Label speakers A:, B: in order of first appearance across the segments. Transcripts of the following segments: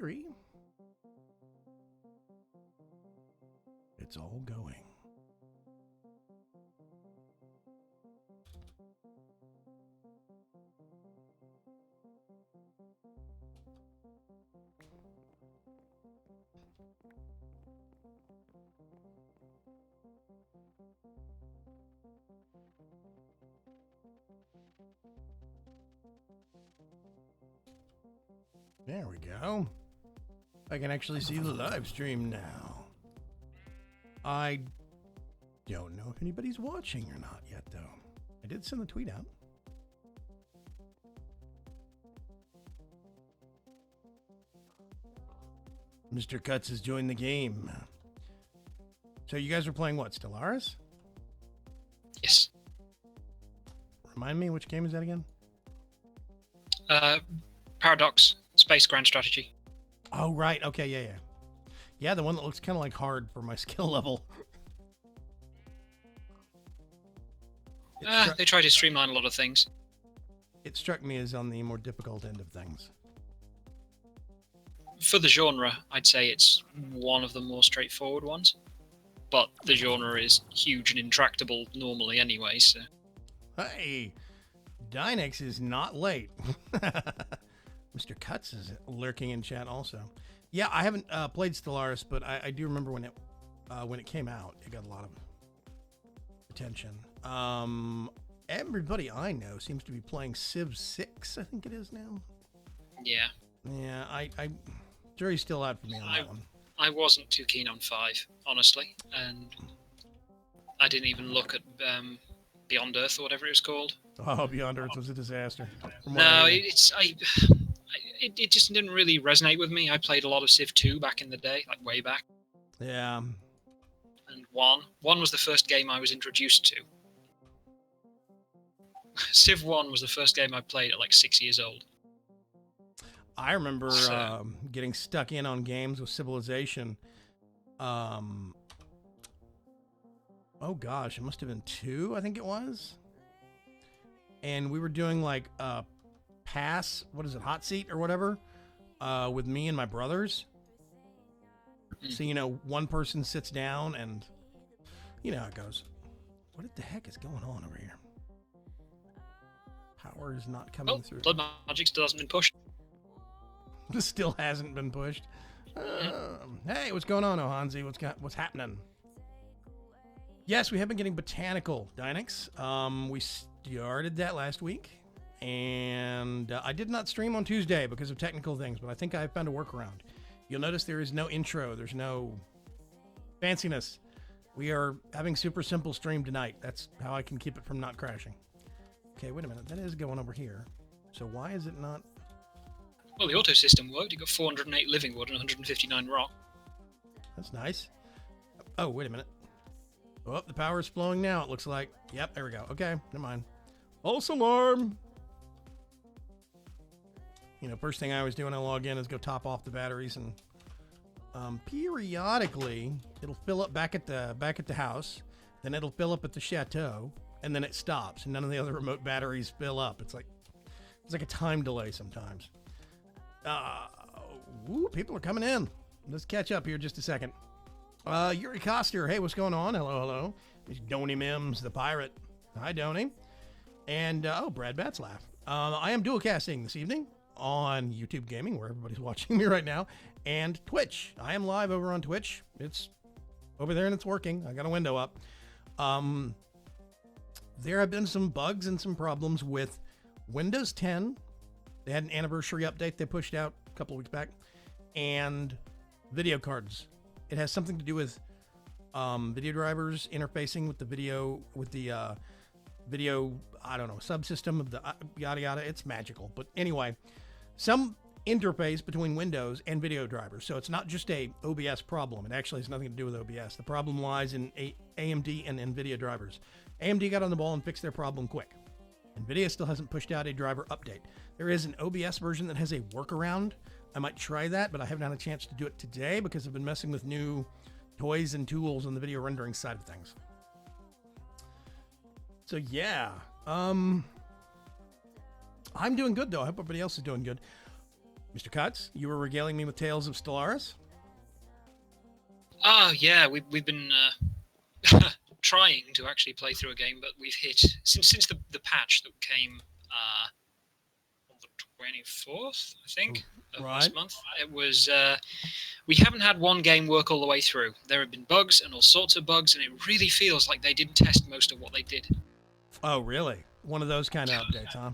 A: theory, it's all going. There we go. I can actually see the live stream now. I don't know if anybody's watching or not yet, though. I did send the tweet out. Mr. Cuts has joined the game. So you guys are playing what, Stellaris?
B: Yes.
A: Remind me, which game is that again?
B: Paradox Space Grand Strategy.
A: Oh, right. Okay, yeah. Yeah, the one that looks kind of like hard for my skill level.
B: They try to streamline a lot of things.
A: It struck me as on the more difficult end of things.
B: For the genre, I'd say it's one of the more straightforward ones. But the genre is huge and intractable normally anyway, so...
A: Hey, Dynex is not late. Mr. Cuts is lurking in chat also. Yeah, I haven't played Stellaris, but I do remember when it came out, it got a lot of attention. Everybody I know seems to be playing Civ 6, I think it is now.
B: Yeah.
A: Yeah, I jury's still out for me on that one.
B: I wasn't too keen on 5, honestly, and I didn't even look at Beyond Earth or whatever it was called.
A: Oh, Beyond Earth was a disaster.
B: No, it just didn't really resonate with me. I played a lot of Civ 2 back in the day, like way back.
A: Yeah.
B: And 1 was the first game I was introduced to. Civ 1 was the first game I played at like 6 years old.
A: I remember getting stuck in on games with Civilization. Oh gosh, it must have been 2, I think it was. And we were doing like pass, hot seat or whatever, with me and my brothers. So, one person sits down and you know how it goes. What the heck is going on over here? Power is not coming through.
B: Blood Magic still hasn't been pushed.
A: This still hasn't been pushed. Hey, what's going on, Ohanzi? What's happening? Yes, we have been getting botanical, Dynex. We started that last week, and I did not stream on Tuesday because of technical things, but I think I found a workaround. You'll notice there is no intro. There's no fanciness. We are having super simple stream tonight. That's how I can keep it from not crashing. Okay, wait a minute. That is going over here. So why is it not...
B: Well, the auto system worked. You got 408 living wood and 159 rock.
A: That's nice. Oh, wait a minute. Oh, the power is flowing now, it looks like. Yep, there we go. Okay, never mind. False alarm! First thing I always do when I log in is go top off the batteries, and periodically it'll fill up back at the house, then it'll fill up at the chateau, and then it stops, and none of the other remote batteries fill up. It's like a time delay sometimes. People are coming in. Let's catch up here just a second. Yuri Koster, hey, what's going on? Hello. It's Donny Mims, the pirate. Hi, Donny. And, Brad Batzlaff. I am dual casting this evening on YouTube Gaming, where everybody's watching me right now, and Twitch. I am live over on Twitch. It's over there and it's working. I got a window up. There have been some bugs and some problems with Windows 10. They had an anniversary update they pushed out a couple of weeks back, and video cards. It has something to do with video drivers interfacing with the video, I don't know, subsystem of the yada yada. It's magical. But anyway, some interface between Windows and video drivers. So it's not just a OBS problem. It actually has nothing to do with OBS. The problem lies in AMD and NVIDIA drivers. AMD got on the ball and fixed their problem quick. NVIDIA still hasn't pushed out a driver update. There is an OBS version that has a workaround. I might try that, but I haven't had a chance to do it today because I've been messing with new toys and tools on the video rendering side of things. So yeah, I'm doing good though. I hope everybody else is doing good. Mr. Cutts, you were regaling me with tales of Stellaris?
B: Oh, yeah, we've been trying to actually play through a game, but we've hit, since the patch that came on the 24th, I think, of last month, it was, we haven't had one game work all the way through. There have been bugs and all sorts of bugs, and it really feels like they didn't test most of what they did.
A: Oh, really? One of those kind of updates, huh?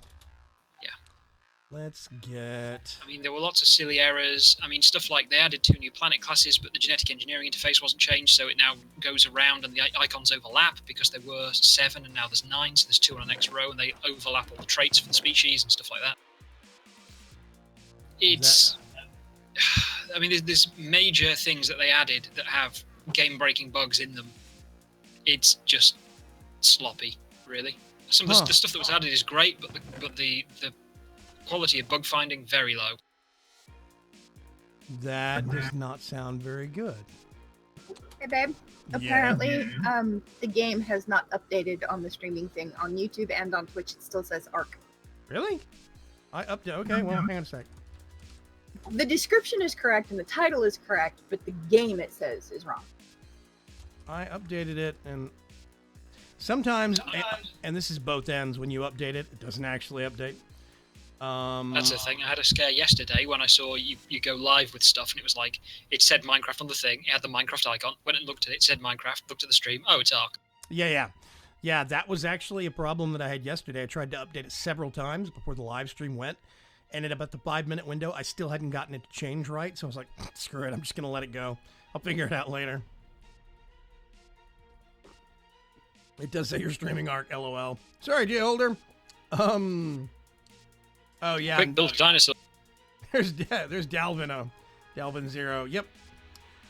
B: Yeah.
A: Let's get...
B: I mean, there were lots of silly errors. I mean, stuff like they added 2 new planet classes, but the genetic engineering interface wasn't changed, so it now goes around and the icons overlap because there were 7 and now there's 9, so there's 2 on the next row, and they overlap all the traits for the species and stuff like that. It's... I mean, there's major things that they added that have game-breaking bugs in them. It's just sloppy, really. Some of the stuff that was added is great, but the quality of bug finding very low.
A: That does not sound very good.
C: Hey, babe. Apparently, the game has not updated on the streaming thing on YouTube and on Twitch. It still says ARC.
A: Really? I update. Okay, well, hang on a sec.
C: The description is correct and the title is correct, but the game it says is wrong.
A: I updated it, and sometimes, and this is both ends, when you update it, it doesn't actually update.
B: That's the thing. I had a scare yesterday when I saw you go live with stuff, and it was like, it said Minecraft on the thing, it had the Minecraft icon, went and looked at it, said Minecraft, looked at the stream, oh, it's ARC.
A: Yeah, that was actually a problem that I had yesterday. I tried to update it several times before the live stream went, and at about the 5-minute window, I still hadn't gotten it to change right, so I was like, screw it, I'm just going to let it go. I'll figure it out later. It does say you're streaming ARC, LOL. Sorry, Jay Holder. Oh, yeah.
B: Quick build dinosaur.
A: There's Dalvin. Dalvin 0. Yep.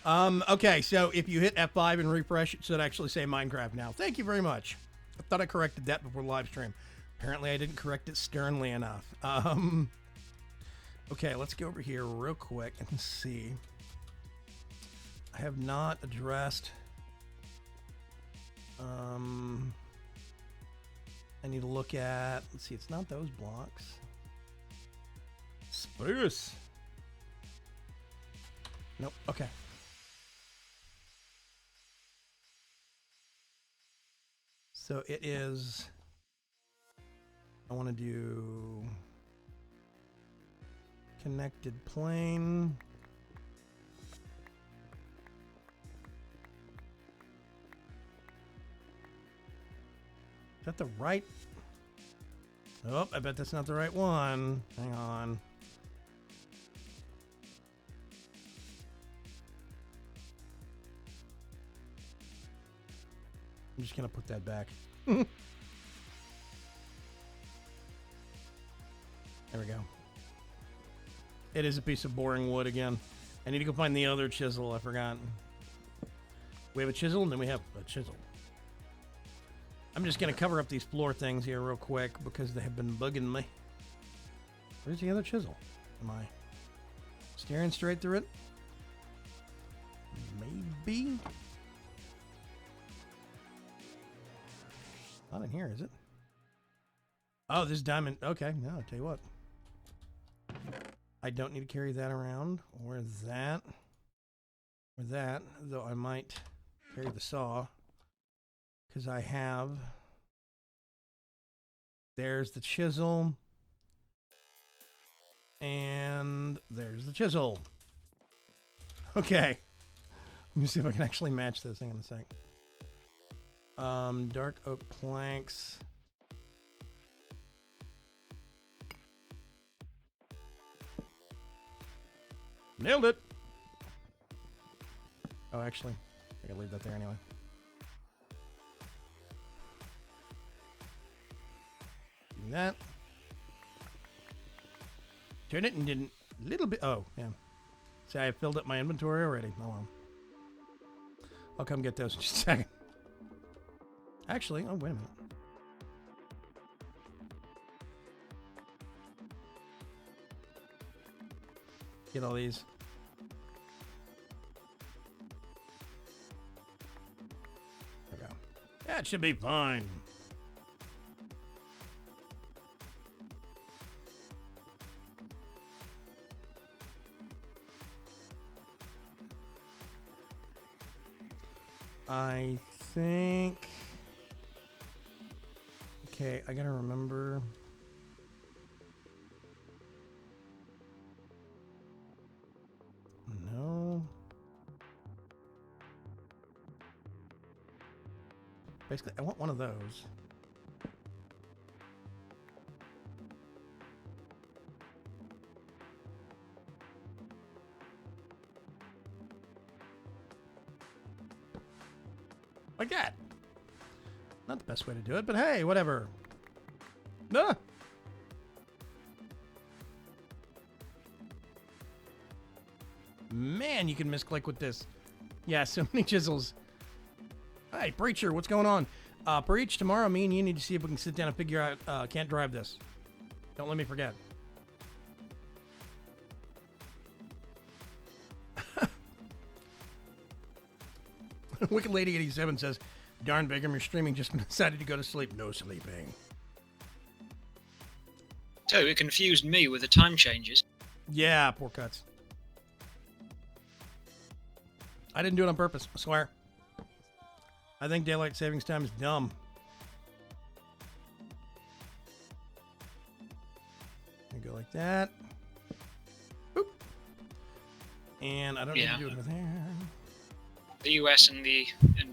A: Okay, so if you hit F5 and refresh, it should actually say Minecraft now. Thank you very much. I thought I corrected that before the live stream. Apparently, I didn't correct it sternly enough. Okay, let's go over here real quick and see. I have not addressed... I need to look at... Let's see, it's not those blocks. Spruce. Nope, okay. So it is... I want to do... Connected plane. Is that the right? Oh, I bet that's not the right one. Hang on. I'm just going to put that back. There we go. It is a piece of boring wood again. I need to go find the other chisel. I forgot. We have a chisel, and then we have a chisel. I'm just going to cover up these floor things here real quick because they have been bugging me. Where's the other chisel? Am I staring straight through it? Maybe. Not in here, is it? Oh, this diamond. Okay, no, I'll tell you what. I don't need to carry that around, or that, though I might carry the saw, because I have, there's the chisel, and there's the chisel. Okay, let me see if I can actually match this. Hang on a sec. Dark oak planks. Nailed it. Oh, actually, I gotta leave that there anyway. Do that. Turn it and didn't. Little bit. Oh, yeah. See, I filled up my inventory already. Oh well. I'll come get those in just a second. Actually, oh wait a minute. Get all these. There we go. That should be fine. I think... Okay, I gotta remember... No. Basically, I want one of those. Like that. Not the best way to do it, but hey, whatever. Ah! Man, you can misclick with this. Yeah, so many chisels. Hey, Preacher, what's going on? Preach, tomorrow me and you need to see if we can sit down and figure out, can't drive this. Don't let me forget. Wicked Lady 87 says, darn Bigum, you're streaming just decided to go to sleep. No sleeping.
B: So it confused me with the time changes.
A: Yeah, poor cuts. I didn't do it on purpose, I swear. I think daylight savings time is dumb. I go like that. Boop. And I don't need to do it with here.
B: The US and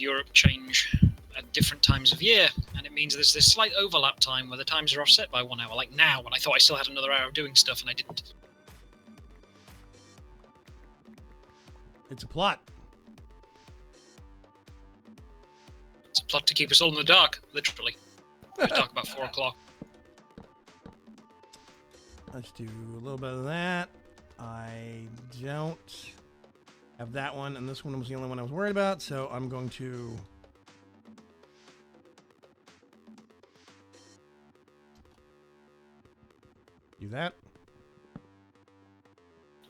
B: Europe change at different times of year, and it means there's this slight overlap time where the times are offset by 1 hour, like now, when I thought I still had another hour of doing stuff and I didn't.
A: It's a plot.
B: It's a plot to keep us all in the dark, literally. We talk about 4 o'clock.
A: Let's do a little bit of that. I don't have that one, and this one was the only one I was worried about, so I'm going to... do that.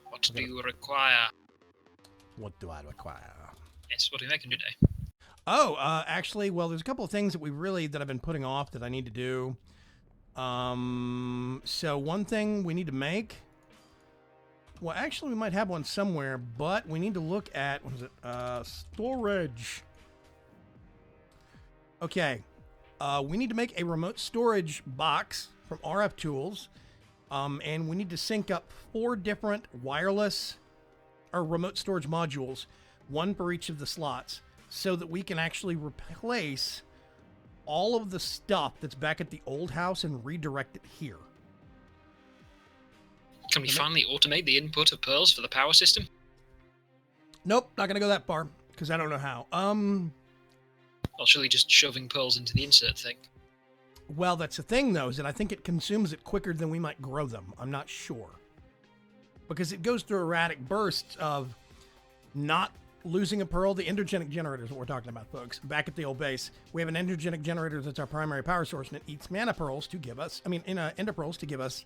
B: What do you require?
A: What do I require?
B: Yes, what are you making today?
A: Oh, actually, well, there's a couple of things that I've been putting off that I need to do. So one thing we need to make, well, actually we might have one somewhere, but we need to look at, what is it? Storage. Okay. We need to make a remote storage box from RF Tools. And we need to sync up 4 different wireless or remote storage modules, one for each of the slots, so that we can actually replace all of the stuff that's back at the old house and redirect it here.
B: Can we finally automate the input of pearls for the power system?
A: Nope, not gonna go that far, because I don't know how.
B: Or should we just shoving pearls into the insert thing?
A: Well, that's the thing, though, is that I think it consumes it quicker than we might grow them. I'm not sure. Because it goes through erratic bursts of not losing a pearl. The endogenic generator is what we're talking about, folks. Back at the old base, we have an endogenic generator that's our primary power source, and it eats mana pearls to give us, ender pearls to give us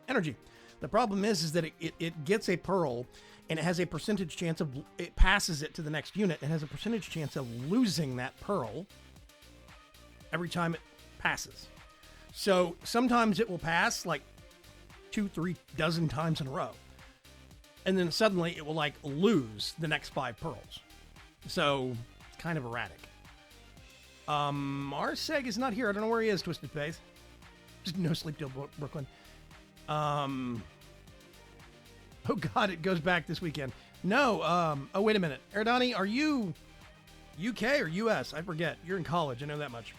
A: energy. The problem is that it gets a pearl, and it has a percentage chance of, it passes it to the next unit, and has a percentage chance of losing that pearl every time it passes. So sometimes it will pass like 2-3 dozen times in a row, and then suddenly it will like lose the next 5 pearls. So it's kind of erratic. Arseg is not here. I don't know where he is, Twisted Faith. Just no sleep till Brooklyn. Oh god, it goes back this weekend. No, oh wait a minute. Erdani, are you UK or US? I forget. You're in college, I know that much.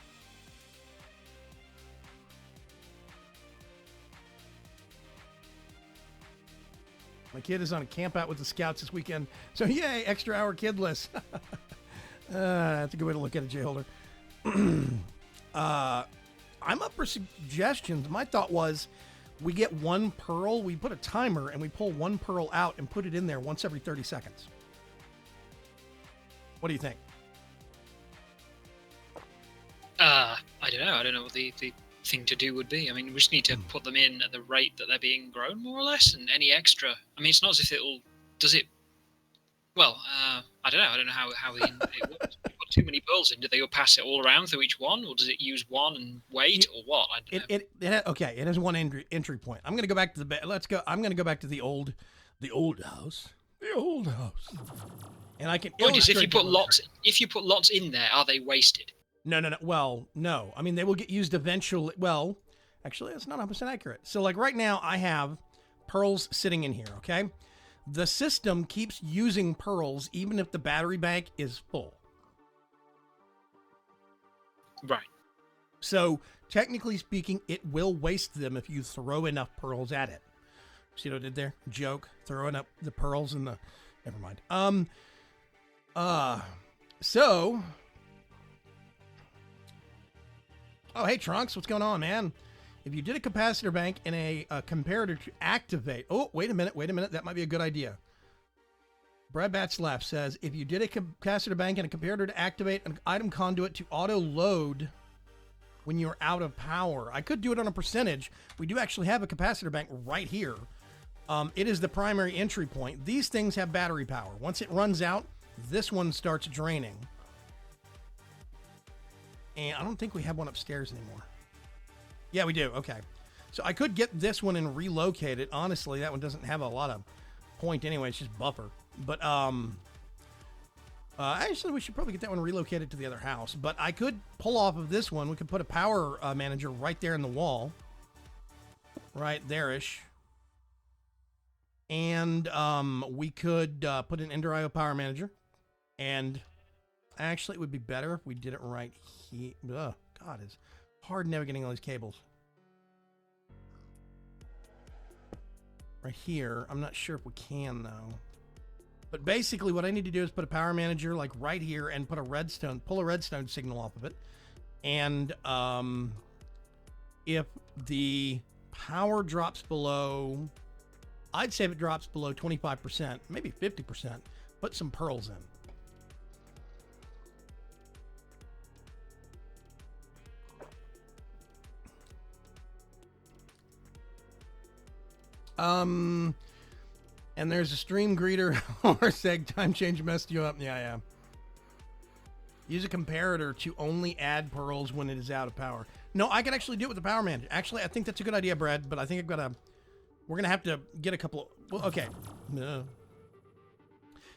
A: My kid is on a camp out with the Scouts this weekend. So yay, extra hour kidless. That's a good way to look at it, Jayholder. I'm up for suggestions. My thought was we get 1 pearl, we put a timer, and we pull 1 pearl out and put it in there once every 30 seconds. What do you think?
B: I don't know. I don't know what the thing to do would be. I mean, we just need to put them in at the rate that they're being grown, more or less, and any extra. I mean, it's not as if it'll. Does it? Well, I don't know. I don't know how it works. If you put too many pearls in, do they pass it all around through each one, or does it use one and wait, or what? I don't know.
A: Okay. It has 1 entry point. I'm gonna go back to the. Let's go. I'm gonna go back to the old house. The old house. And I can
B: Point is,
A: illustrate
B: if you put lots in there, are they wasted?
A: No. Well, no. I mean, they will get used eventually. Well, actually, that's not 100% accurate. So, like right now, I have pearls sitting in here, okay? The system keeps using pearls even if the battery bank is full.
B: Right.
A: So, technically speaking, it will waste them if you throw enough pearls at it. See what I did there? Joke. Throwing up the pearls in the... Never mind. So... Oh, hey, Trunks. What's going on, man? If you did a capacitor bank and a comparator to activate... Oh, wait a minute. That might be a good idea. Brad Batslaff says, if you did a capacitor bank and a comparator to activate an item conduit to auto-load when you're out of power. I could do it on a percentage. We do actually have a capacitor bank right here. It is the primary entry point. These things have battery power. Once it runs out, this one starts draining. And I don't think we have one upstairs anymore. Yeah, we do. Okay. So I could get this one and relocate it. Honestly, that one doesn't have a lot of point anyway. It's just buffer. But actually, we should probably get that one relocated to the other house. But I could pull off of this one. We could put a power manager right there in the wall. Right there-ish. And we could put an Ender IO power manager. And actually, it would be better if we did it right here. Ugh, God, it's hard navigating all these cables. Right here. I'm not sure if we can, though. But basically, what I need to do is put a power manager like right here and put a redstone, pull a redstone signal off of it. And if the power drops below, I'd say if it drops below 25%, maybe 50%, put some pearls in. And there's a stream greeter or seg time change messed you up. Yeah. Use a comparator to only add pearls when it is out of power. No, I can actually do it with the power manager. Actually, I think that's a good idea, Brad, but I think we're going to have to get a couple of, well, okay. No.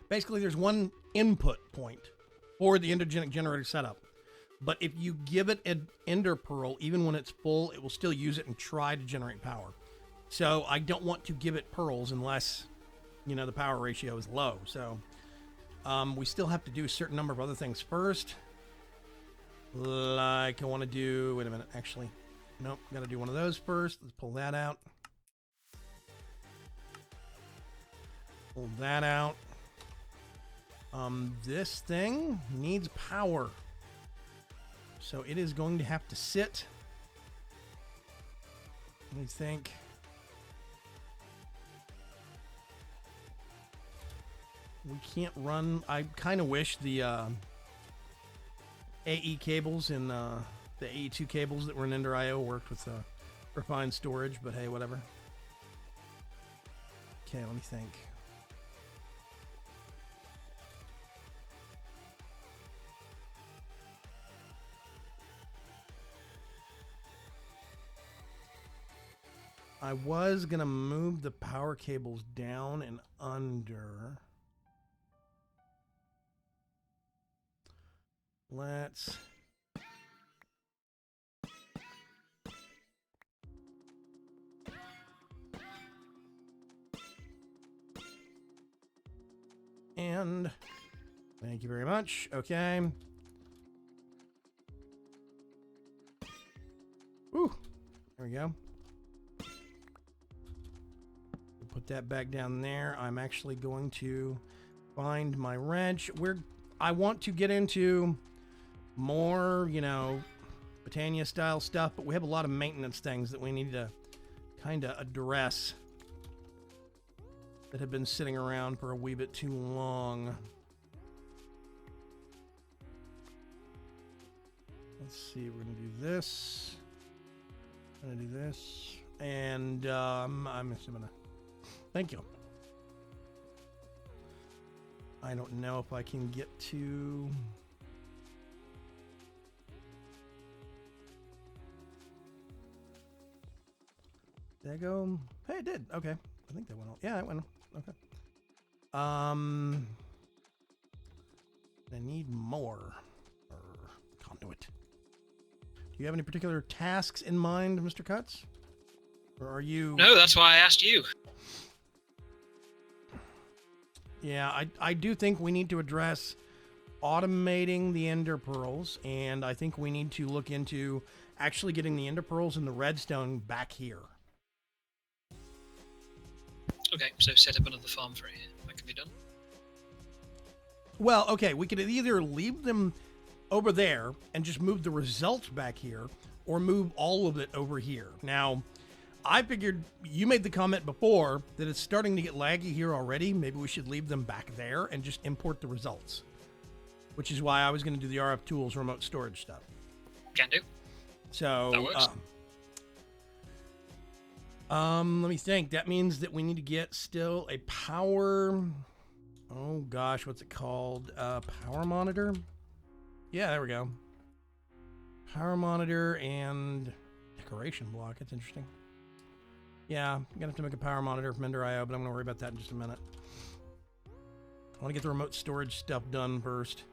A: Basically, there's one input point for the endogenic generator setup. But if you give it an ender pearl, even when it's full, it will still use it and try to generate power. So I don't want to give it pearls unless, the power ratio is low. So we still have to do a certain number of other things first. Like I want to do, wait a minute, actually. Nope, got to do one of those first. Let's pull that out. Pull that out. This thing needs power. So it is going to have to sit. Let me think. We can't run. I kind of wish the AE cables and the AE2 cables that were in Ender IO worked with refined storage, but hey, whatever. Okay, let me think. I was going to move the power cables down and under. Let's and thank you very much. Okay. Ooh, there we go. Put that back down there. I'm actually going to find my wrench. I want to get into more, Britannia style stuff, but we have a lot of maintenance things that we need to kind of address that have been sitting around for a wee bit too long. Let's see, we're going to do this. I'm going to do this. And I'm assuming thank you. I don't know if I can get to... Did I go? Hey, it did. Okay. I think that went on. Yeah, it went on. Okay. I need more conduit. Do you have any particular tasks in mind, Mr. Cuts? Or are you...
B: No, that's why I asked you.
A: Yeah, I do think we need to address automating the ender pearls, and I think we need to look into actually getting the ender pearls and the redstone back here.
B: Okay, so set up another farm for it. That can be done.
A: Well, okay, we could either leave them over there and just move the results back here, or move all of it over here. Now, I figured you made the comment before that it's starting to get laggy here already. Maybe we should leave them back there and just import the results, which is why I was going to do the RF Tools remote storage stuff.
B: Can do.
A: So,
B: That works.
A: Let me think. That means that we need to get still a power. Oh gosh, what's it called? Power monitor. Yeah, there we go. Power monitor and decoration block. That's interesting. Yeah, I'm gonna have to make a power monitor from Ender.io, but I'm gonna worry about that in just a minute. I want to get the remote storage stuff done first.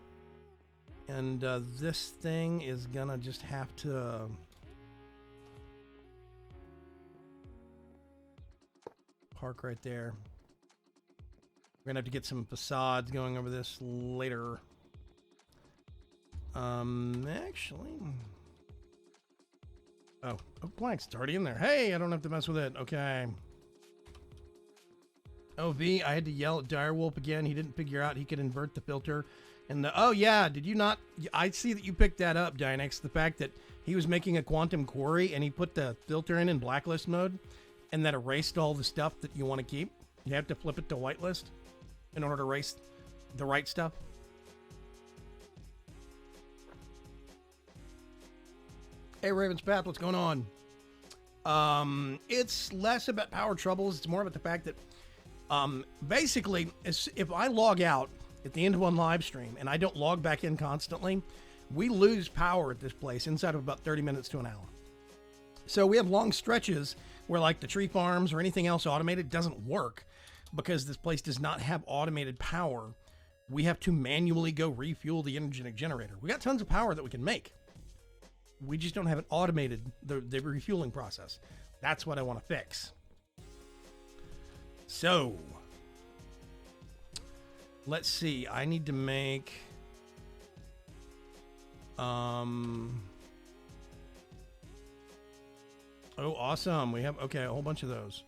A: And this thing is gonna just have to park right there. We're gonna have to get some facades going over this later. Actually, oh, blank's already in there. Hey, I don't have to mess with it. Okay. Oh, V, I had to yell at Direwolf again. He didn't figure out he could invert the filter. And oh yeah, did you not? I see that you picked that up, Dynex. The fact that he was making a quantum quarry and he put the filter in blacklist mode, and that erased all the stuff that you want to keep. You have to flip it to whitelist in order to erase the right stuff. Hey, Raven's Path, what's going on? It's less about power troubles. It's more about the fact that basically, if I log out at the end of one live stream and I don't log back in constantly, we lose power at this place inside of about 30 minutes to an hour. So we have long stretches where like the tree farms or anything else automated doesn't work because this place does not have automated power. We have to manually go refuel the Endogenic generator. We got tons of power that we can make. We just don't have it automated, the refueling process. That's what I want to fix. So, let's see. I need to make... Oh, awesome. We have, okay, a whole bunch of those.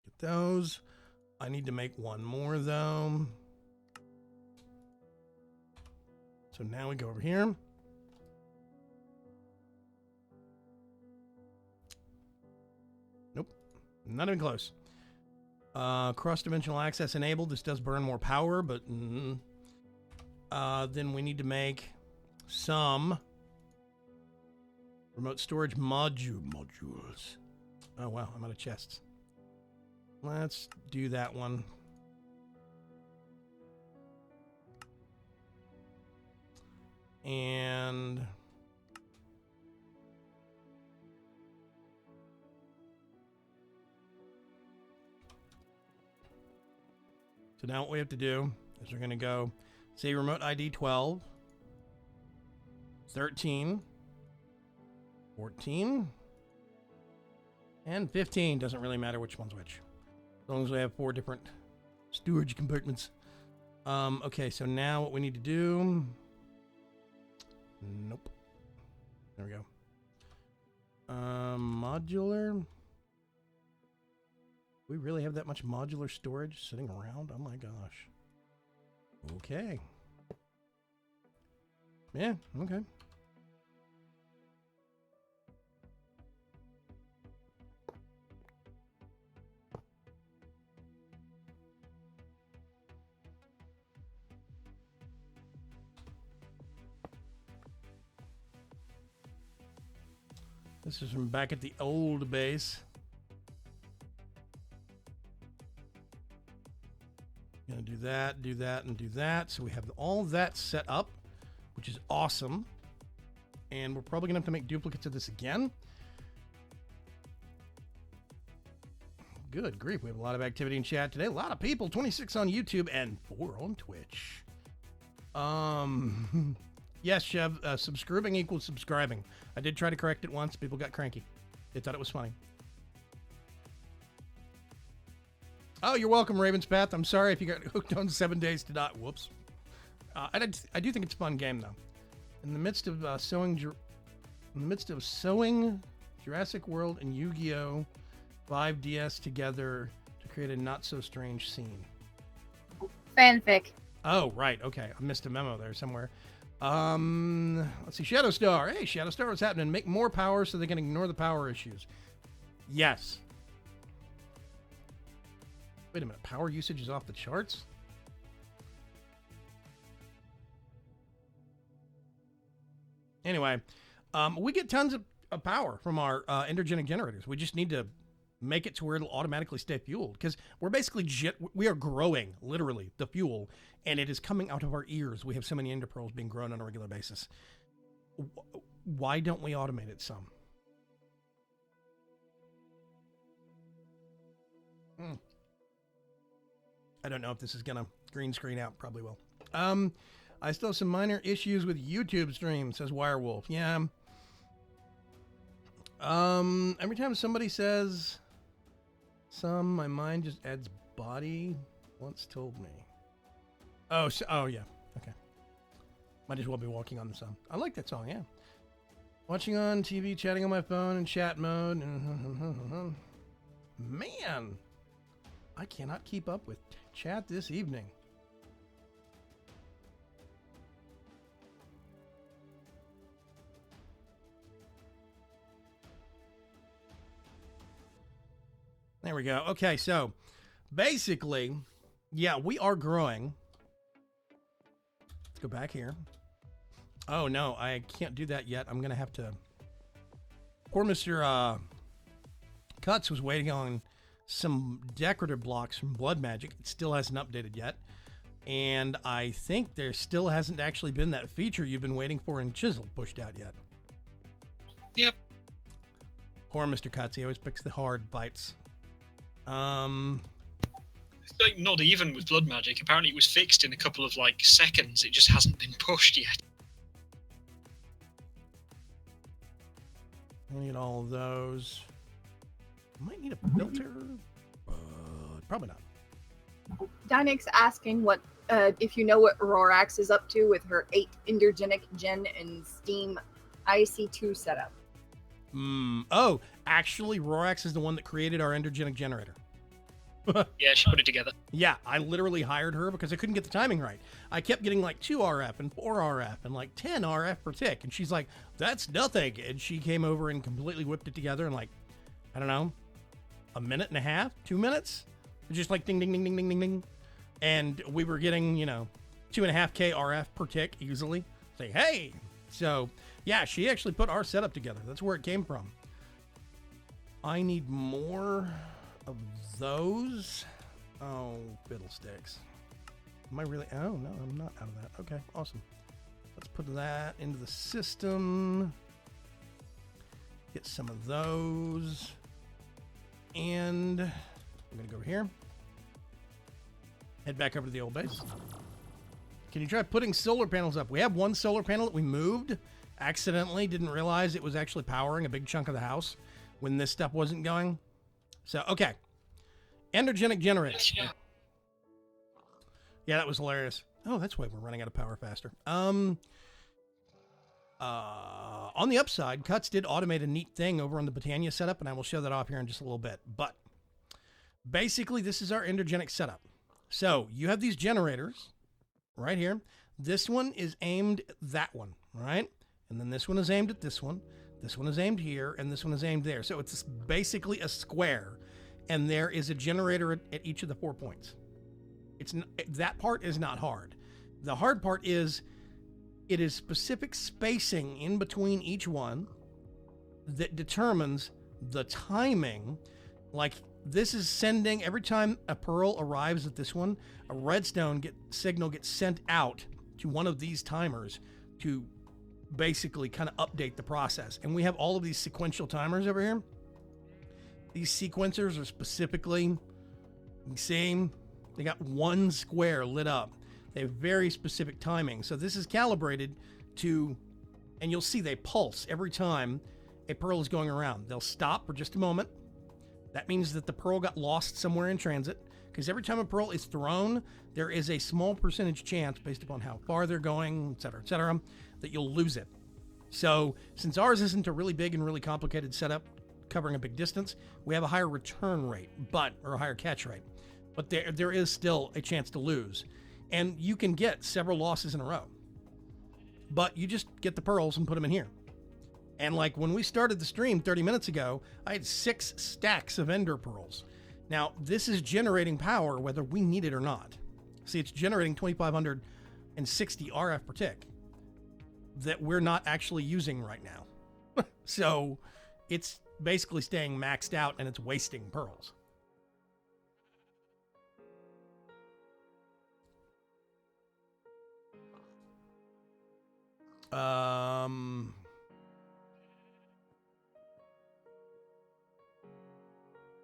A: Get those. I need to make one more, though. So now we go over here. Nope. Not even close. Cross-dimensional access enabled. This does burn more power, but... then we need to make some remote storage modules. Oh, wow. I'm out of chests. Let's do that one. And... so now what we have to do is we're going to go... say remote ID 12, 13, 14, and 15. Doesn't really matter which one's which. As long as we have 4 different storage compartments. Okay, so now what we need to do... nope. There we go. Modular. We really have that much modular storage sitting around? Oh my gosh. Okay. Yeah, okay. This is from back at the old base. Gonna do that, and do that. So we have all that set up, which is awesome. And we're probably gonna have to make duplicates of this again. Good grief. We have a lot of activity in chat today. A lot of people. 26 on YouTube and 4 on Twitch. Yes, Chev. Subscribing equals subscribing. I did try to correct it once. People got cranky. They thought it was funny. Oh, you're welcome, Ravenspath. I'm sorry if you got hooked on 7 Days to Die. Whoops. I do think it's a fun game, though. In the midst of sowing Jurassic World and Yu-Gi-Oh! 5DS together to create a not-so-strange scene.
C: Fanfic.
A: Oh, right. Okay. I missed a memo there somewhere. Let's see. Shadowstar. Hey, Shadowstar, what's happening? Make more power so they can ignore the power issues. Yes. Wait a minute. Power usage is off the charts? Anyway, we get tons of power from our endogenic generators. We just need to make it to where it'll automatically stay fueled, because we're basically we are growing literally the fuel, and it is coming out of our ears. We have so many ender pearls being grown on a regular basis. Why don't we automate it some? I don't know if this is gonna green screen out. Probably will. I still have some minor issues with YouTube stream, says Wirewolf. Yeah. Every time somebody says my mind just adds body once told me. Oh, yeah. Okay. Might as well be walking on the sun. I like that song, yeah. Watching on TV, chatting on my phone in chat mode. Man, I cannot keep up with chat this evening. There we go. Okay, so basically, yeah, we are growing. Let's go back here. Oh, no, I can't do that yet. I'm going to have to... Poor Mr. Cuts was waiting on some decorative blocks from Blood Magic. It still hasn't updated yet. And I think there still hasn't actually been that feature you've been waiting for in Chisel pushed out yet.
B: Yep.
A: Poor Mr. Cuts. He always picks the hard bites.
B: It's like not even with Blood Magic. Apparently it was fixed in a couple of seconds. It just hasn't been pushed yet.
A: I need all of those. Might need a filter, but probably not.
C: Dynix asking what if you know what Rorax is up to with her 8 Endogenic Gen and Steam IC2 setup.
A: Oh, actually, Rorax is the one that created our endogenic generator.
B: Yeah, she put it together.
A: Yeah, I literally hired her because I couldn't get the timing right. I kept getting 2 RF and 4 RF and 10 RF per tick. And she's like, that's nothing. And she came over and completely whipped it together in I don't know, a minute and a half, 2 minutes. Just ding, ding, ding, ding, ding, ding, ding. And we were getting, 2.5K RF per tick easily. Say, hey. So, yeah, she actually put our setup together. That's where it came from. I need more of those. Oh, fiddlesticks. Am I really? Oh, no, I'm not out of that. Okay, awesome. Let's put that into the system. Get some of those. And I'm going to go over here. Head back over to the old base. Can you try putting solar panels up? We have one solar panel that we moved. Accidentally didn't realize it was actually powering a big chunk of the house when this stuff wasn't going. So, okay. Endogenic generator. Yeah, that was hilarious. Oh, that's why we're running out of power faster. On the upside, Cuts did automate a neat thing over on the Britannia setup, and I will show that off here in just a little bit. But basically, this is our endogenic setup. So you have these generators right here. This one is aimed at that one, right? And then this one is aimed at this one. This one is aimed here, and this one is aimed there. So it's basically a square, and there is a generator at each of the 4 points. That part is not hard. The hard part is it is specific spacing in between each one that determines the timing. This is sending, every time a pearl arrives at this one, a redstone signal gets sent out to one of these timers to basically kind of update the process. And we have all of these sequential timers over here. These sequencers are specifically, you can see, they got one square lit up. They have very specific timing. So this is calibrated to, and you'll see they pulse every time a pearl is going around. They'll stop for just a moment. That means that the pearl got lost somewhere in transit, because every time a pearl is thrown, there is a small percentage chance, based upon how far they're going, et cetera, that you'll lose it. So since ours isn't a really big and really complicated setup covering a big distance, we have a higher return rate, or a higher catch rate. But there is still a chance to lose. And you can get several losses in a row. But you just get the pearls and put them in here. And like when we started the stream 30 minutes ago, I had 6 stacks of ender pearls. Now, this is generating power whether we need it or not. See, it's generating 2,560 RF per tick that we're not actually using right now. So it's basically staying maxed out and it's wasting pearls.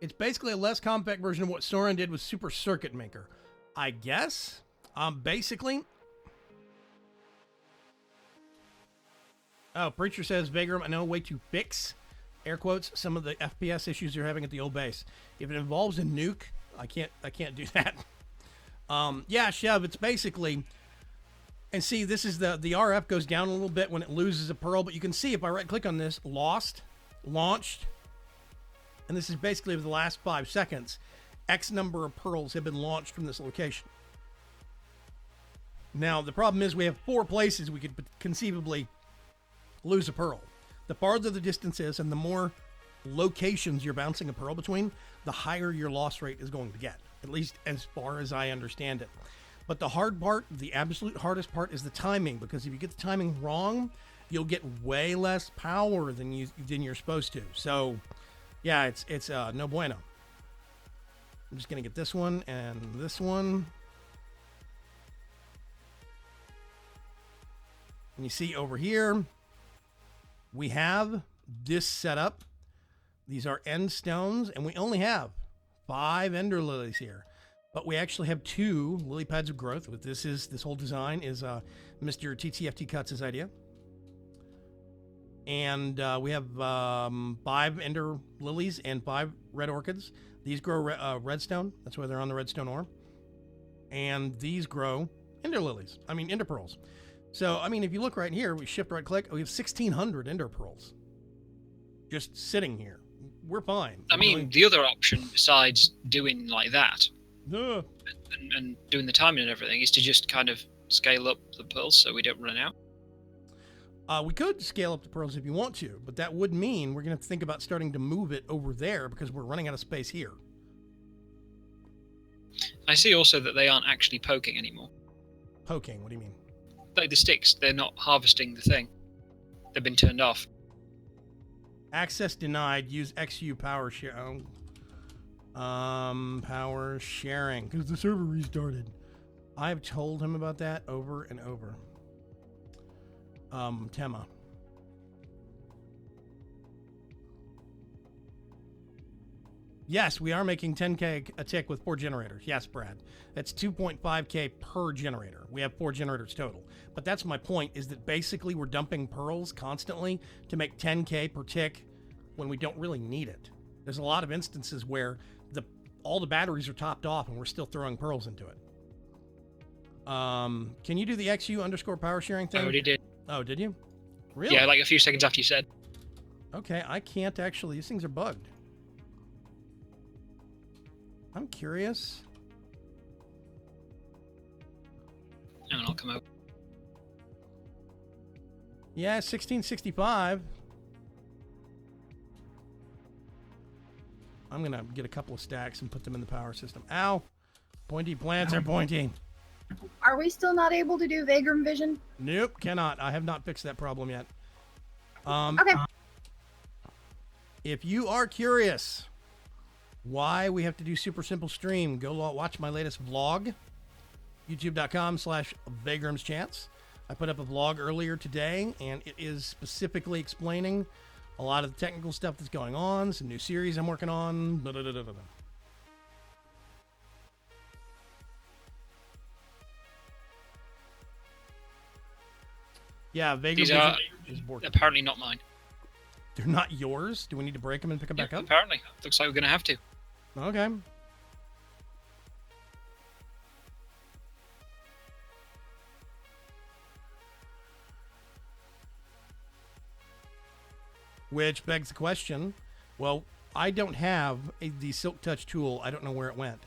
A: It's basically a less compact version of what Soren did with Super Circuit Maker, I guess. Basically. Oh, Preacher says, Vagram, I know a way to fix, air quotes, some of the FPS issues you're having at the old base. If it involves a nuke, I can't do that. Yeah, Chev, it's basically, and see, this is the RF goes down a little bit when it loses a pearl, but you can see if I right click on this, lost, launched, and this is basically over the last 5 seconds, X number of pearls have been launched from this location. Now, the problem is we have 4 places we could conceivably lose a pearl. The farther the distance is and the more locations you're bouncing a pearl between, the higher your loss rate is going to get, at least as far as I understand it. But the hard part, the absolute hardest part, is the timing, because if you get the timing wrong, you'll get way less power than you're supposed to. So, yeah, it's no bueno. I'm just gonna get this one and this one. And you see over here, we have this setup. These are end stones, and we only have 5 ender lilies here. But we actually have 2 lily pads of growth. This whole design is Mr. TTFT Cuts' idea. And we have 5 ender lilies and 5 red orchids. These grow redstone. That's why they're on the redstone ore. And these grow ender pearls. So, I mean, if you look right here, we shift right click, we have 1,600 ender pearls just sitting here. We're fine.
B: I mean, the other option besides doing like that
A: Duh.
B: and doing the timing and everything is to just kind of scale up the pearls so we don't run out.
A: We could scale up the pearls if you want to, but that would mean we're going to have to think about starting to move it over there because we're running out of space here.
B: I see also that they aren't actually poking anymore.
A: Poking? What do you mean?
B: Like the sticks, they're not harvesting the thing. They've been turned off.
A: Access denied. Use XU power share. Power sharing because the server restarted. I've told him about that over and over. Tema. Yes, we are making 10K a tick with 4 generators. Yes, Brad. That's 2.5K per generator. We have 4 generators total. But that's my point, is that basically we're dumping pearls constantly to make 10K per tick when we don't really need it. There's a lot of instances where all the batteries are topped off and we're still throwing pearls into it. Can you do the XU _power sharing thing?
B: I already did.
A: Oh, did you? Really?
B: Yeah, like a few seconds after you said.
A: Okay, I can't actually. These things are bugged. I'm curious.
B: Hang on, I'll come out.
A: Yeah, 1665. I'm going to get a couple of stacks and put them in the power system. Ow! Pointy plants are pointy.
C: Are we still not able to do Vagram Vision?
A: Nope, cannot. I have not fixed that problem yet.
C: Okay.
A: If you are curious why we have to do super simple stream, go watch my latest vlog, youtube.com/VagramsChance. I put up a vlog earlier today, and it is specifically explaining a lot of the technical stuff that's going on, some new series I'm working on. Yeah, Vega
B: These are
A: is working.
B: apparently not mine.
A: They're not yours? Do we need to break them and pick them back up?
B: Apparently. Looks like we're going to have to.
A: Okay. Which begs the question, well, I don't have the Silk Touch tool. I don't know where it went.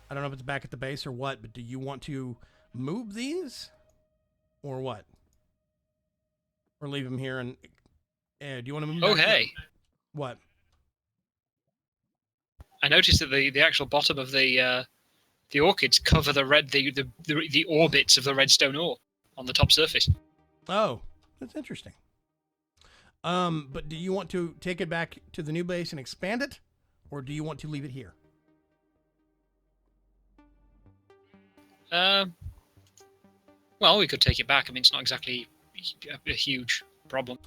A: I don't know if it's back at the base or what, but do you want to move these? Or what? Or leave them here and... do you want to move them
B: Oh,
A: back
B: hey.
A: What?
B: I noticed that the actual bottom of the orchids cover the orbits of the redstone ore on the top surface.
A: Oh, that's interesting. But do you want to take it back to the new base and expand it? Or do you want to leave it here?
B: Well, we could take it back. I mean, it's not exactly a huge problem.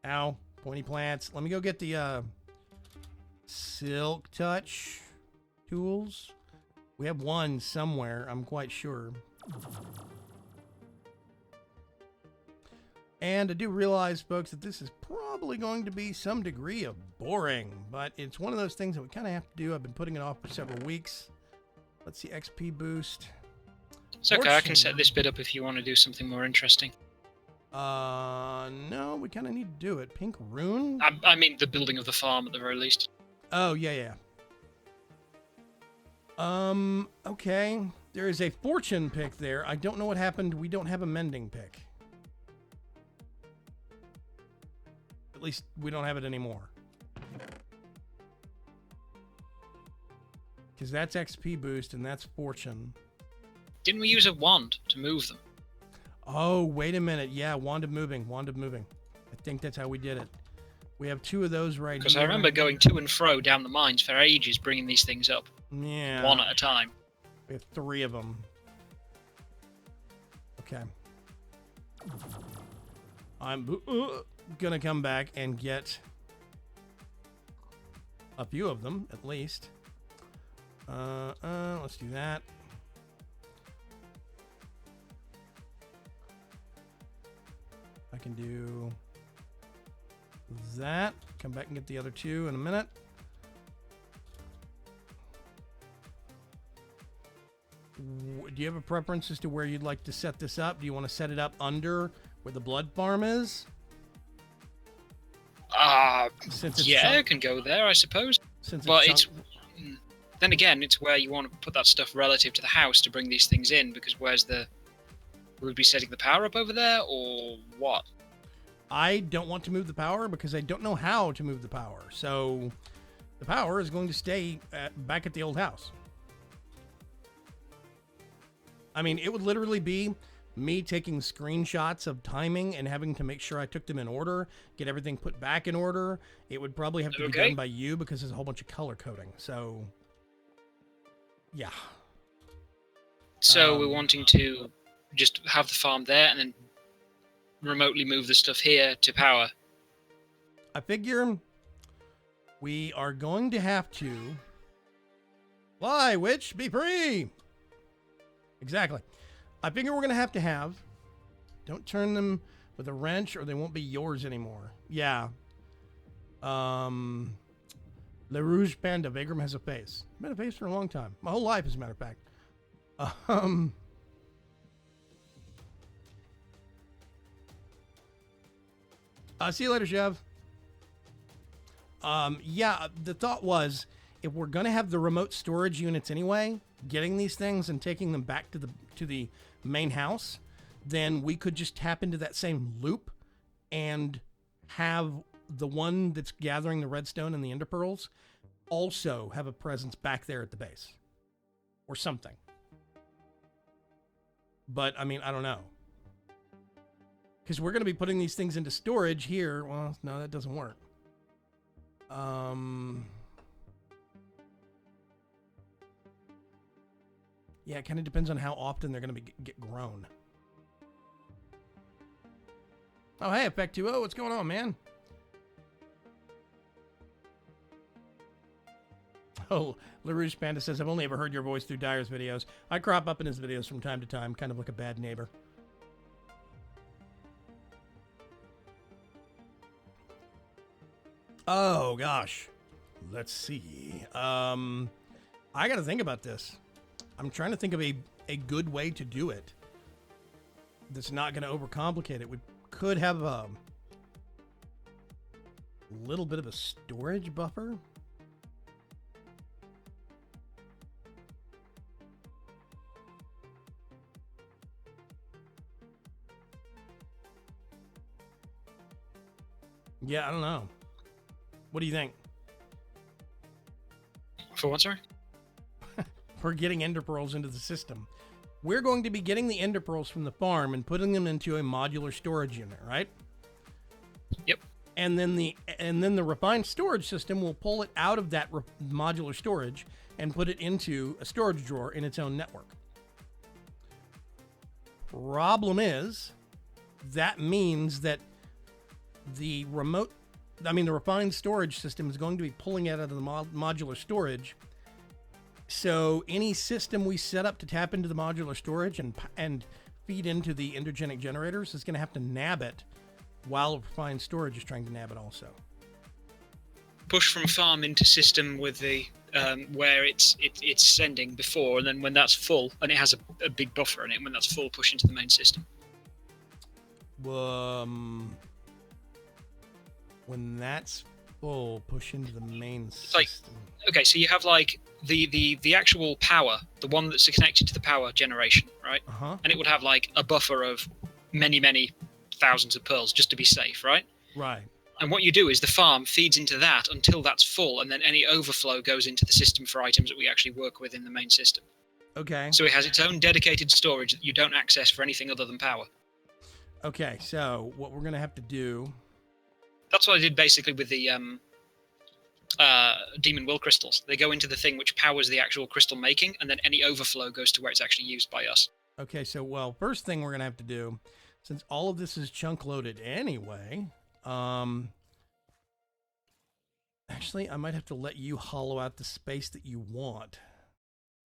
A: Ow, pointy plants. Let me go get the Silk Touch tools. We have one somewhere, I'm quite sure. And I do realize, folks, that this is probably going to be some degree of boring, but it's one of those things that we kind of have to do. I've been putting it off for several weeks. Let's see, XP boost.
B: It's okay, I can set this bit up if you want to do something more interesting.
A: No, we kind of need to do it. Pink rune?
B: I mean, the building of the farm at the very least.
A: Oh, yeah. Okay. There is a fortune pick there. I don't know what happened. We don't have a mending pick. At least we don't have it anymore. Because that's XP boost and that's fortune.
B: Didn't we use a wand to move them?
A: Oh, wait a minute. Yeah, wand of moving. I think that's how we did it. We have two of those right here.
B: Because I remember going to and fro down the mines for ages, bringing these things up.
A: Yeah.
B: One at a time.
A: We have three of them. Okay. I'm gonna come back and get a few of them, at least. Let's do that. I can do that. Come back and get the other two in a minute. Do you have a preference as to where you'd like to set this up? Do you want to set it up under where the blood farm is?
B: Yeah, it can go there, I suppose. Then again, it's where you want to put that stuff relative to the house to bring these things in, because would we be setting the power up over there, or what?
A: I don't want to move the power because I don't know how to move the power. So the power is going to stay back at the old house. I mean, it would literally be me taking screenshots of timing and having to make sure I took them in order, get everything put back in order. It would probably have to be done by you because there's a whole bunch of color coding. So, yeah.
B: So we're wanting to just have the farm there and then remotely move the stuff here to power.
A: I figure we are going to have to fly, witch, be free. Exactly. I figure we're going to have, don't turn them with a wrench or they won't be yours anymore. Yeah. Le Rouge Panda, Vagram has a face. I've had a face for a long time. My whole life, as a matter of fact. See you later, Chev. Yeah, the thought was, if we're going to have the remote storage units anyway, getting these things and taking them back to the main house, then we could just tap into that same loop and have the one that's gathering the redstone and the ender pearls also have a presence back there at the base or something. But I mean, I don't know. Because we're going to be putting these things into storage here. Well, no, that doesn't work. Yeah, it kind of depends on how often they're going to get grown. Oh, hey, Effect2O, what's going on, man? Oh, LaRouche Panda says, I've only ever heard your voice through Dyer's videos. I crop up in his videos from time to time, kind of like a bad neighbor. Oh, gosh. Let's see. I got to think about this. I'm trying to think of a good way to do it that's not going to overcomplicate it. We could have a little bit of a storage buffer. Yeah, I don't know. What do you think?
B: For what, sorry?
A: For getting ender pearls into the system. We're going to be getting the ender pearls from the farm and putting them into a modular storage unit, right?
B: Yep.
A: And then the refined storage system will pull it out of that modular storage and put it into a storage drawer in its own network. Problem is, that means that the refined storage system is going to be pulling it out of the modular storage. So any system we set up to tap into the modular storage and feed into the endogenic generators is going to have to nab it while refined storage is trying to nab it also.
B: Push from farm into system with the where it's sending before, and then when that's full, and it has a big buffer in it, when that's full, push into the main system.
A: When that's full, push into the main system.
B: Like, okay, so you have like the actual power, the one that's connected to the power generation, right?
A: Uh-huh.
B: And it would have like a buffer of many thousands of pearls just to be safe, right?
A: Right.
B: And what you do is the farm feeds into that until that's full, and then any overflow goes into the system for items that we actually work with in the main system.
A: Okay.
B: So it has its own dedicated storage that you don't access for anything other than power.
A: Okay, so what we're going to have to do...
B: That's what I did basically with the Demon Will crystals. They go into the thing which powers the actual crystal making, and then any overflow goes to where it's actually used by us.
A: Okay, so, well, first thing we're going to have to do, since all of this is chunk loaded anyway, actually, I might have to let you hollow out the space that you want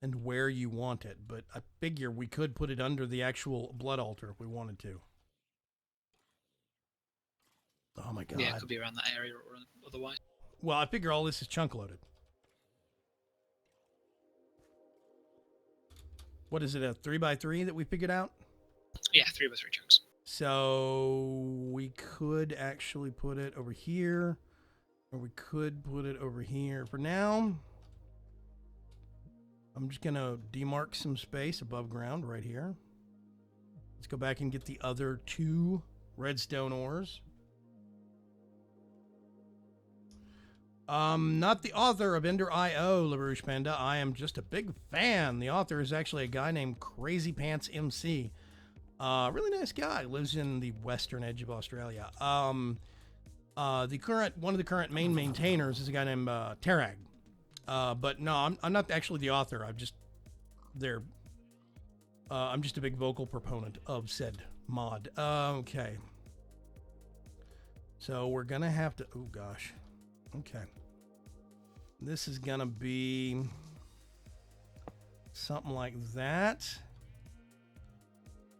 A: and where you want it, but I figure we could put it under the actual blood altar if we wanted to. Oh my god.
B: Yeah, it could be around that area or otherwise.
A: Well, I figure all this is chunk loaded. What is it, a 3x3 that we figured out?
B: Yeah, 3x3 chunks.
A: So we could actually put it over here, or we could put it over here. For now, I'm just going to demark some space above ground right here. Let's go back and get the other 2 redstone ores. Not the author of Ender IO, LaRouche Panda. I am just a big fan. The author is actually a guy named Crazy Pants MC. Really nice guy. Lives in the western edge of Australia. One of the current main maintainers is a guy named Tarag. But no, I'm not actually the author. I'm just a big vocal proponent of said mod. Okay. So we're gonna have to. Oh gosh. Okay. This is gonna be something like that.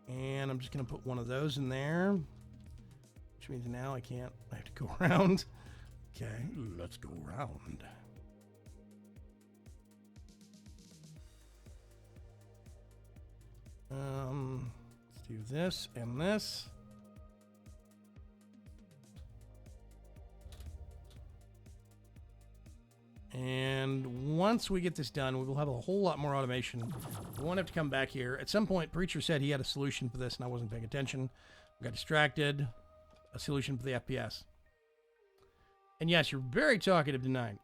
A: And I'm just gonna put one of those in there, which means now I have to go around. Okay, let's go around. Let's do this and this. And once we get this done, we will have a whole lot more automation. We won't have to come back here. At some point, Preacher said he had a solution for this, and I wasn't paying attention. I got distracted. A solution for the FPS. And yes, you're very talkative tonight.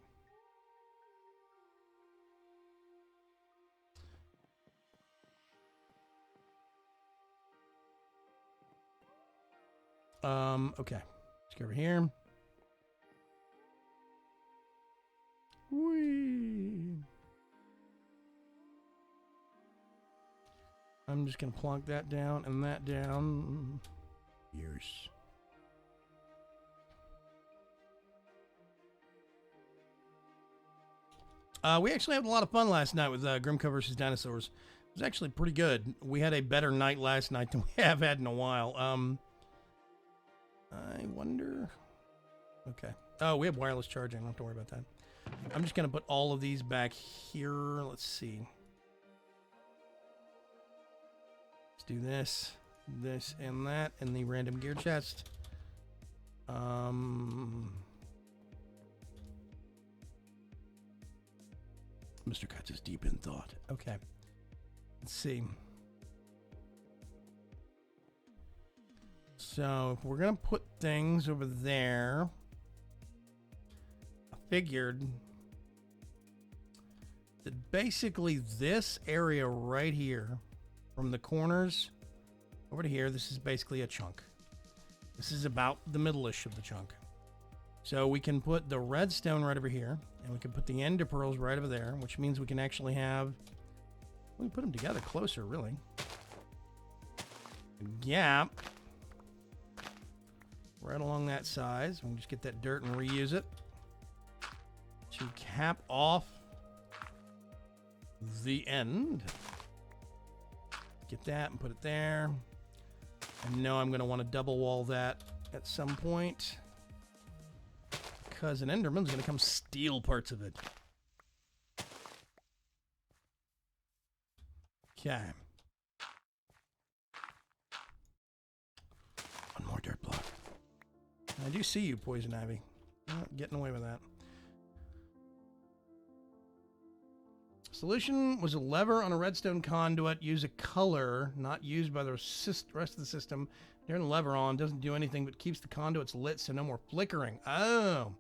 A: Okay. Let's go over here. Whee. I'm just going to plonk that down and that down. Yes. We actually had a lot of fun last night with Grimco versus Dinosaurs. It was actually pretty good. We had a better night last night than we have had in a while. I wonder... Okay. Oh, we have wireless charging. I don't have to worry about that. I'm just going to put all of these back here. Let's see. Let's do this, this, and that in the random gear chest. Mr. Katz is deep in thought. Okay. Let's see. So, if we're going to put things over there, I figured that basically this area right here, from the corners over to here, this is basically a chunk. This is about the middle-ish of the chunk. So we can put the redstone right over here, and we can put the ender pearls right over there, which means we can actually have... We can put them together closer, really. A gap right along that size. We can just get that dirt and reuse it to cap off the end. Get that and put it there. I know I'm going to want to double wall that at some point, because an Enderman's going to come steal parts of it. Okay. One more dirt block. I do see you, Poison Ivy. Not getting away with that. Solution was a lever on a redstone conduit. Use a color not used by the rest of the system. Turn the lever on. Doesn't do anything but keeps the conduits lit so no more flickering. Oh.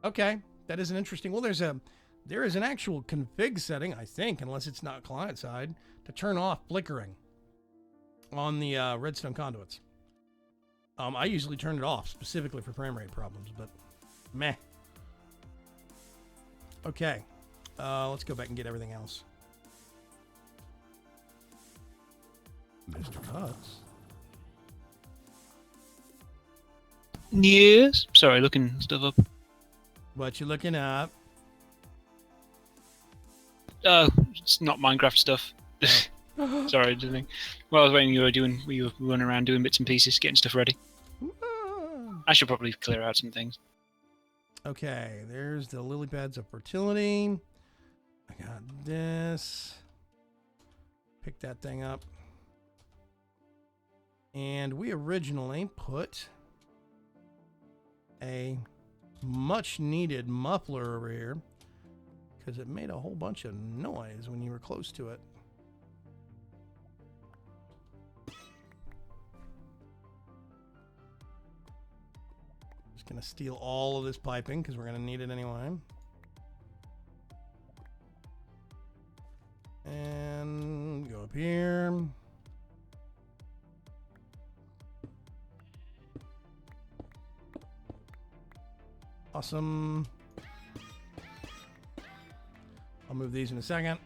A: Okay. That is an interesting... Well, there is an actual config setting, I think, unless it's not client side, to turn off flickering on the redstone conduits. I usually turn it off specifically for frame rate problems, but meh. Okay. Let's go back and get everything else. Mr. Cuts.
D: Yes. Sorry, looking stuff up.
A: What you looking up?
D: It's not Minecraft stuff. Sorry, didn't think. Well, I was waiting. You were running around doing bits and pieces, getting stuff ready. I should probably clear out some things.
A: Okay, there's the lily pads of fertility. I got this. Pick that thing up. And we originally put a much needed muffler over here because it made a whole bunch of noise when you were close to it. Just gonna steal all of this piping because we're gonna need it anyway. And go up here. Awesome. I'll move these in a second.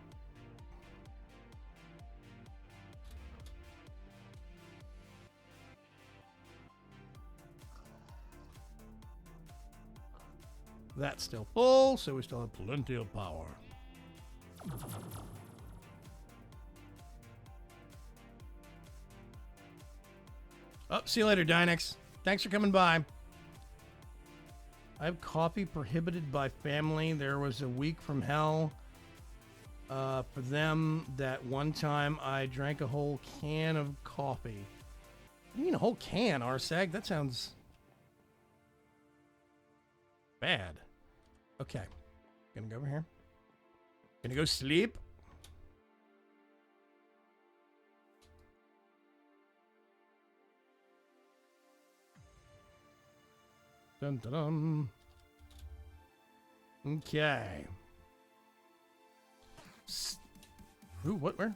A: That's still full, so we still have plenty of power. Oh, see you later, Dynex. Thanks for coming by. I have coffee prohibited by family. There was a week from hell for them that one time I drank a whole can of coffee. What do you mean a whole can, Arsag? That sounds bad. Okay. Gonna go over here. Gonna go sleep. Dun, dun, dun. Okay. Ooh, what? Where?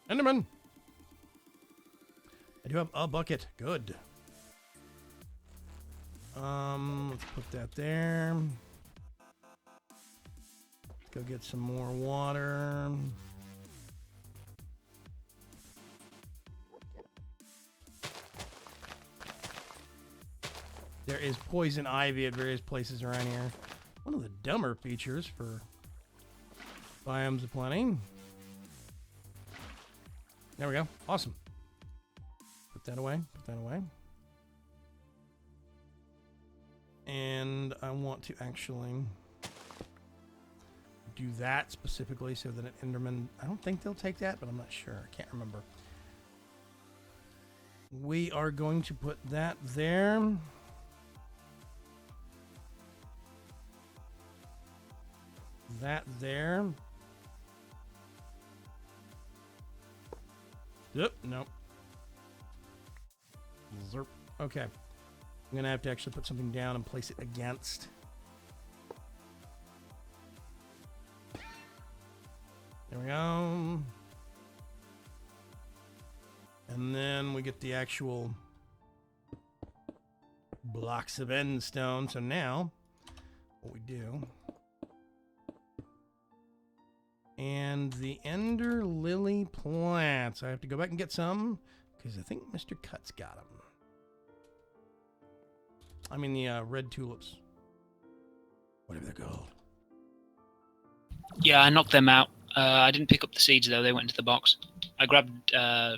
A: Enderman! I do have a bucket. Good. Let's put that there. Let's go get some more water. There is poison ivy at various places around here. One of the dumber features for Biomes of Plenty. There we go. Awesome. Put that away. Put that away. And I want to actually do that specifically so that an Enderman... I don't think they'll take that, but I'm not sure. I can't remember. We are going to put that there. That there. Yep, nope. Zerp. Okay. I'm going to have to actually put something down and place it against. There we go. And then we get the actual blocks of end stone. So now, what we do... And the Ender Lily plants. I have to go back and get some, because I think Mr. Cut's got them. I mean the red tulips. Whatever they're called.
D: Yeah, I knocked them out. I didn't pick up the seeds, though. They went into the box. I grabbed all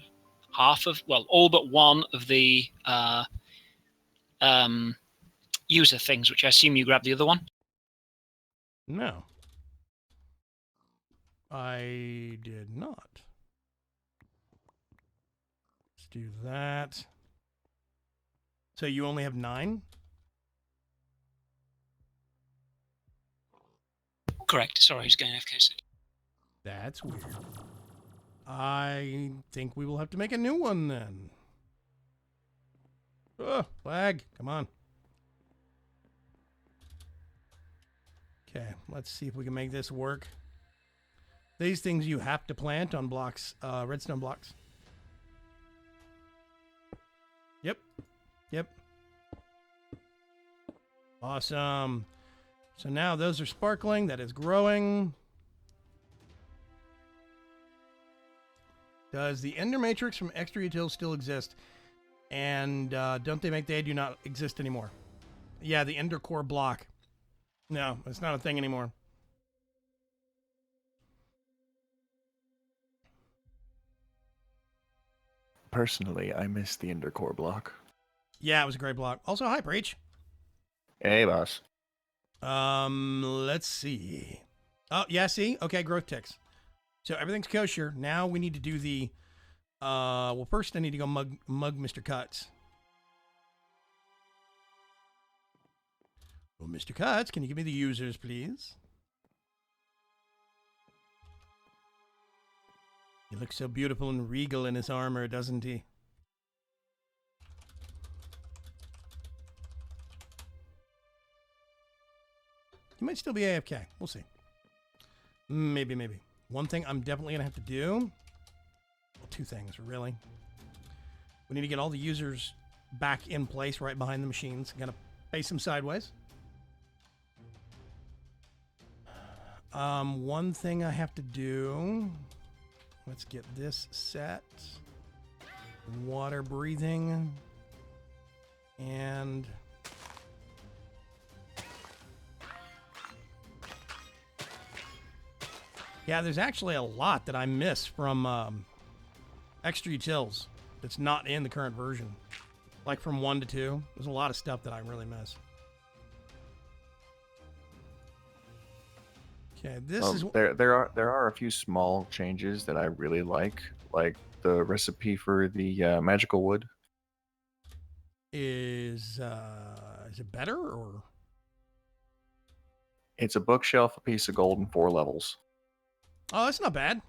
D: but one of the user things, which I assume you grabbed the other one?
A: No. I did not. Let's do that. So you only have 9?
D: Correct. Sorry, he's going FK.
A: That's weird. I think we will have to make a new one then. Oh, lag. Come on. Okay, let's see if we can make this work. These things you have to plant on blocks, redstone blocks. Yep. Yep. Awesome. So now those are sparkling. That is growing. Does the Ender Matrix from Extra Util still exist? And don't they make they do not exist anymore? Yeah, the Ender Core block. No, it's not a thing anymore.
E: Personally, I miss the Ender Core block.
A: Yeah, it was a great block. Also, hi, Breach.
E: Hey, boss.
A: Let's see. Oh, yeah, see? Okay, growth ticks. So everything's kosher. Now we need to do the, well, first I need to go mug Mr. Cuts. Well, Mr. Cuts, can you give me the users, please? He looks so beautiful and regal in his armor, doesn't he? He might still be AFK. We'll see. Maybe. One thing I'm definitely going to have to do... Well, 2 things, really. We need to get all the users back in place right behind the machines. I'm going to face them sideways. One thing I have to do... Let's get this set. Water breathing. And... Yeah, there's actually a lot that I miss from Extra Utils that's not in the current version. Like from 1 to 2. There's a lot of stuff that I really miss. Okay, this is...
E: There are a few small changes that I really like the recipe for the magical wood.
A: Is it better, or...?
E: It's a bookshelf, a piece of gold, and 4 levels.
A: Oh, that's not bad.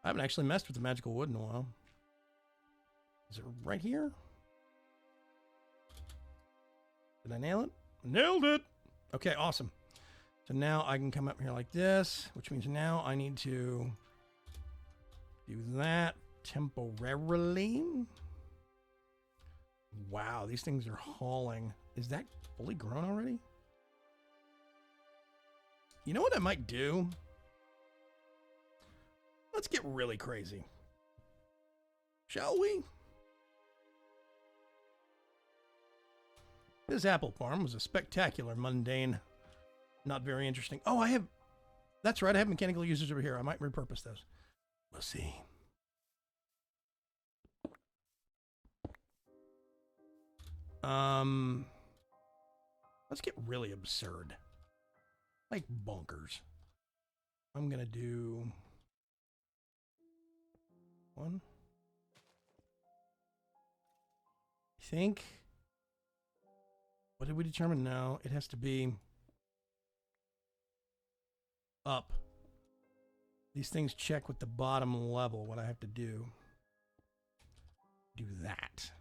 A: I haven't actually messed with the magical wood in a while. Is it right here? Did I nail it? Nailed it! Okay, awesome. So now I can come up here like this, which means now I need to do that temporarily. Wow, these things are hauling. Is that fully grown already? You know what I might do? Let's get really crazy. Shall we? This apple farm was a spectacular, mundane Not very interesting. Oh, I have... That's right, I have mechanical users over here. I might repurpose those. We'll see. Let's get really absurd. Like bonkers. I'm gonna do... one. I think... What did we determine? No, it has to be... up. These things check with the bottom level, what I have to do. Do that.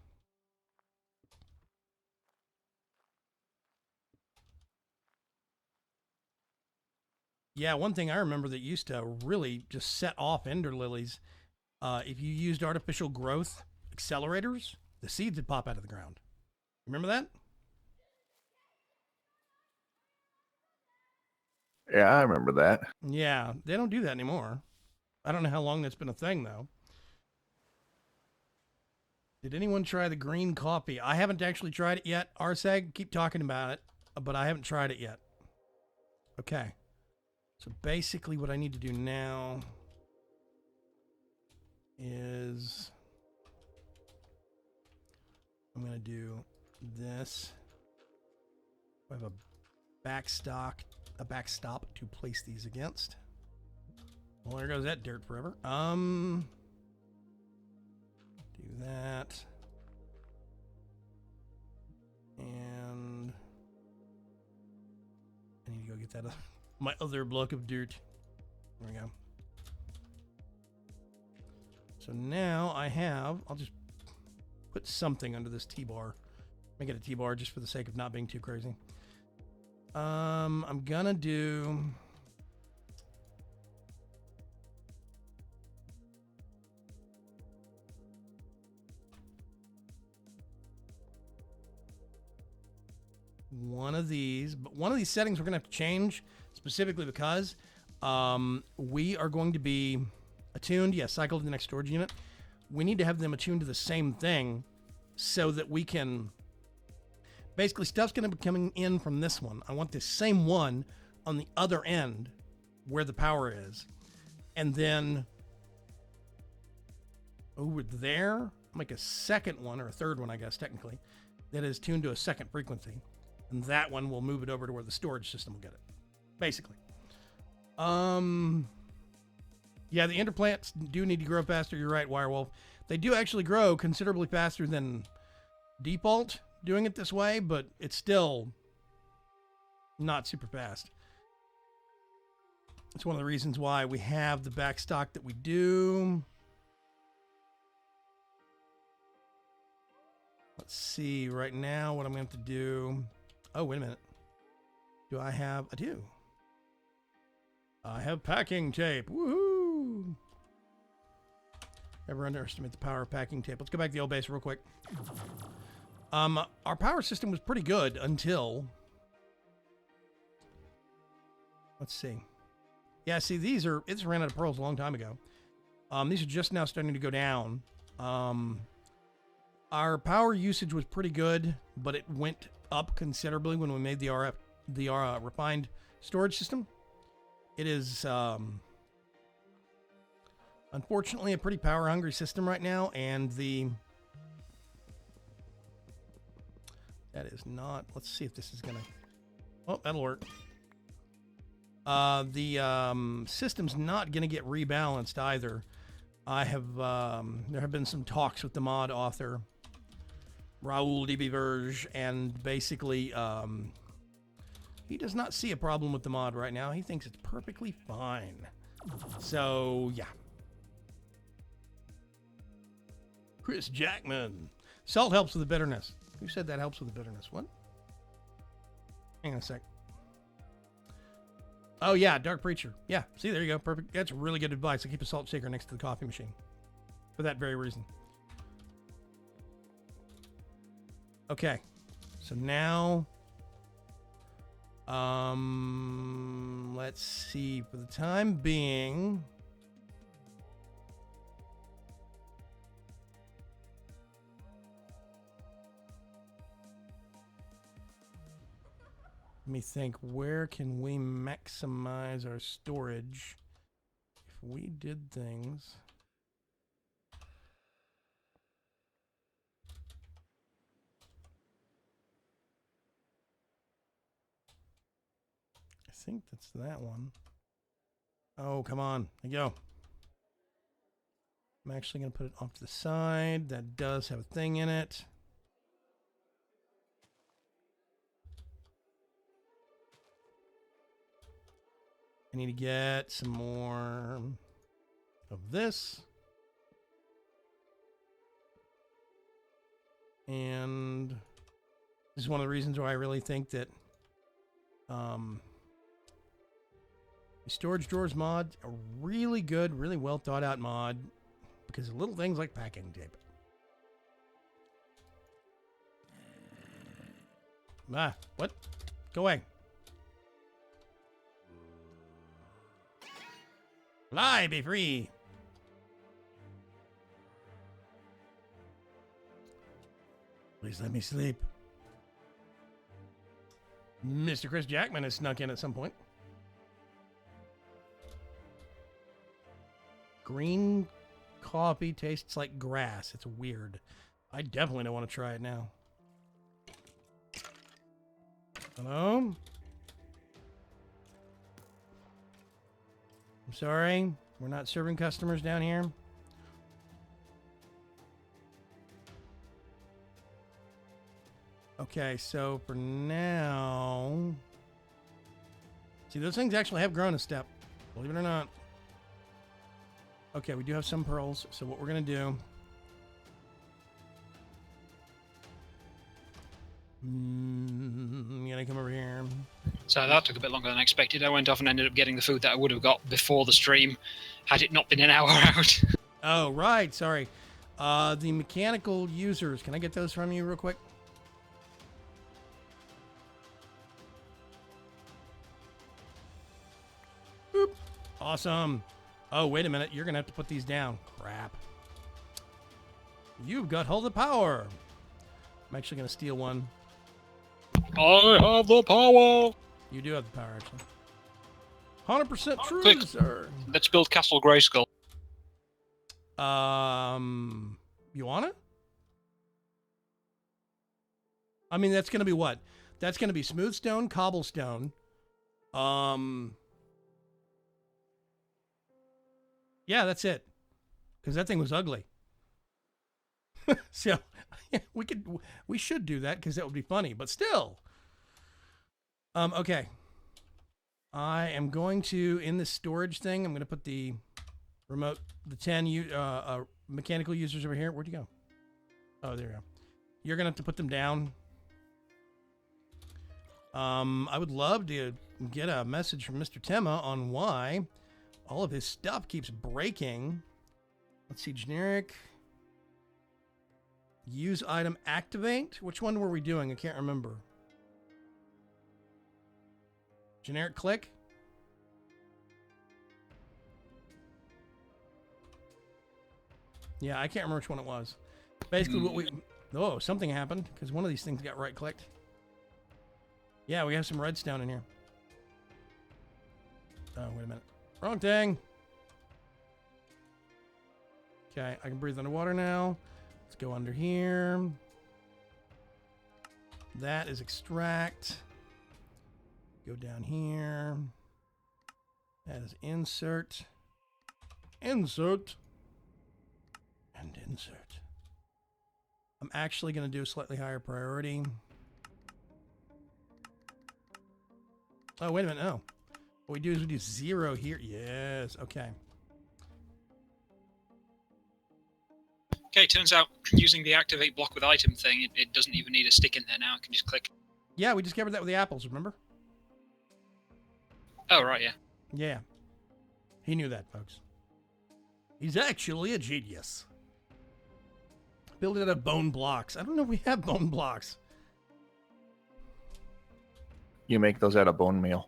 A: Yeah, one thing I remember that used to really just set off ender lilies, if you used artificial growth accelerators, the seeds would pop out of the ground. Remember that?
E: Yeah, I remember that.
A: Yeah, they don't do that anymore. I don't know how long that's been a thing, though. Did anyone try the green coffee? I haven't actually tried it yet. Arsag, keep talking about it, but I haven't tried it yet. Okay. So basically what I need to do now is I'm going to do this. I have a backstop to place these against. Well, there goes that dirt forever. Do that. And I need to go get that my other block of dirt. There we go. So now I have, I'll just put something under this T-bar. Make it a T-bar just for the sake of not being too crazy. I'm gonna do... one of these, but one of these settings we're gonna have to change specifically because we are going to be attuned, cycle to the next storage unit. We need to have them attuned to the same thing so that we can, basically stuff's gonna be coming in from this one. I want this same one on the other end where the power is. And then over there, make a second one, or a third one, I guess, technically, that is tuned to a second frequency. And that one will move it over to where the storage system will get it. Basically. Yeah, the ender plants do need to grow faster. You're right, Wirewolf. They do actually grow considerably faster than default doing it this way, but it's still not super fast. It's one of the reasons why we have the backstock that we do. Let's see, right now what I'm going to have to do. Oh, wait a minute. Do I have? I do. I have packing tape. Woohoo! Never underestimate the power of packing tape. Let's go back to the old base real quick. Our power system was pretty good until... Let's see. Yeah, see, these are... It's ran out of pearls a long time ago. These are just now starting to go down. Our power usage was pretty good, but it went up considerably when we made the refined storage system. It is, unfortunately, a pretty power-hungry system right now, and that is not... Let's see if this is gonna... Oh, that'll work. The system's not gonna get rebalanced either. I have, there have been some talks with the mod author, Raoul DB Verge, and basically, he does not see a problem with the mod right now. He thinks it's perfectly fine. So, yeah. Chris Jackman. Salt helps with the bitterness. Who said that helps with the bitterness? What? Hang on a sec. Oh, yeah, Dark Preacher. Yeah, see, there you go. Perfect. That's really good advice. I keep a salt shaker next to the coffee machine. For that very reason. Okay. So now... let's see. For the time being... Let me think. Where can we maximize our storage? If we did things. I think that's that one. Oh, come on. There you go. I'm actually going to put it off to the side. That does have a thing in it. I need to get some more of this. And this is one of the reasons why I really think that the storage drawers mod, a really good, really well thought out mod, because of little things like packing tape. Ah, what? Go away. Fly, be free. Please let me sleep. Mr. Chris Jackman has snuck in at some point. Green coffee tastes like grass. It's weird. I definitely don't want to try it now. Hello? I'm sorry. We're not serving customers down here. Okay, so for now... See, those things actually have grown a step. Believe it or not. Okay, we do have some pearls, so what we're going to do... I'm going to come over here.
B: So that took a bit longer than expected. I went off and ended up getting the food that I would have got before the stream, had it not been an hour out.
A: Oh, right, sorry. The mechanical users, can I get those from you real quick? Boop. Awesome. Oh, wait a minute. You're going to have to put these down. Crap. You've got hold of power. I'm actually going to steal one.
B: I have the power.
A: You do have the power, actually. 100% true,
B: Quick.
A: sir.
B: Let's build Castle Grayskull.
A: You want it? I mean, that's going to be what? That's going to be smooth stone, cobblestone. Yeah, that's it. Because that thing was ugly. So, yeah, we should do that because that would be funny. But still. Okay. I am going to, in this storage thing, I'm going to put the remote, the 10 mechanical users over here. Where'd you go? Oh, there you go. You're going to have to put them down. I would love to get a message from Mr. Tema on why all of his stuff keeps breaking. Let's see, generic. Use item activate. Which one were we doing? I can't remember. Generic click. Yeah, I can't remember which one it was. Basically, what we... Oh, something happened because one of these things got right-clicked. Yeah, we have some redstone in here. Oh, wait a minute. Wrong thing. Okay, I can breathe underwater now. Let's go under here. That is extract. Go down here. That is insert. Insert. And insert. I'm actually going to do a slightly higher priority. Oh, wait a minute. No. What we do is we do 0 here. Yes. Okay.
B: Okay, turns out using the activate block with item thing, it doesn't even need a stick in there now. I can just click.
A: Yeah, we discovered that with the apples, remember?
B: Oh, right, yeah.
A: Yeah. He knew that, folks. He's actually a genius. Build it out of bone blocks. I don't know if we have bone blocks.
E: You make those out of bone meal.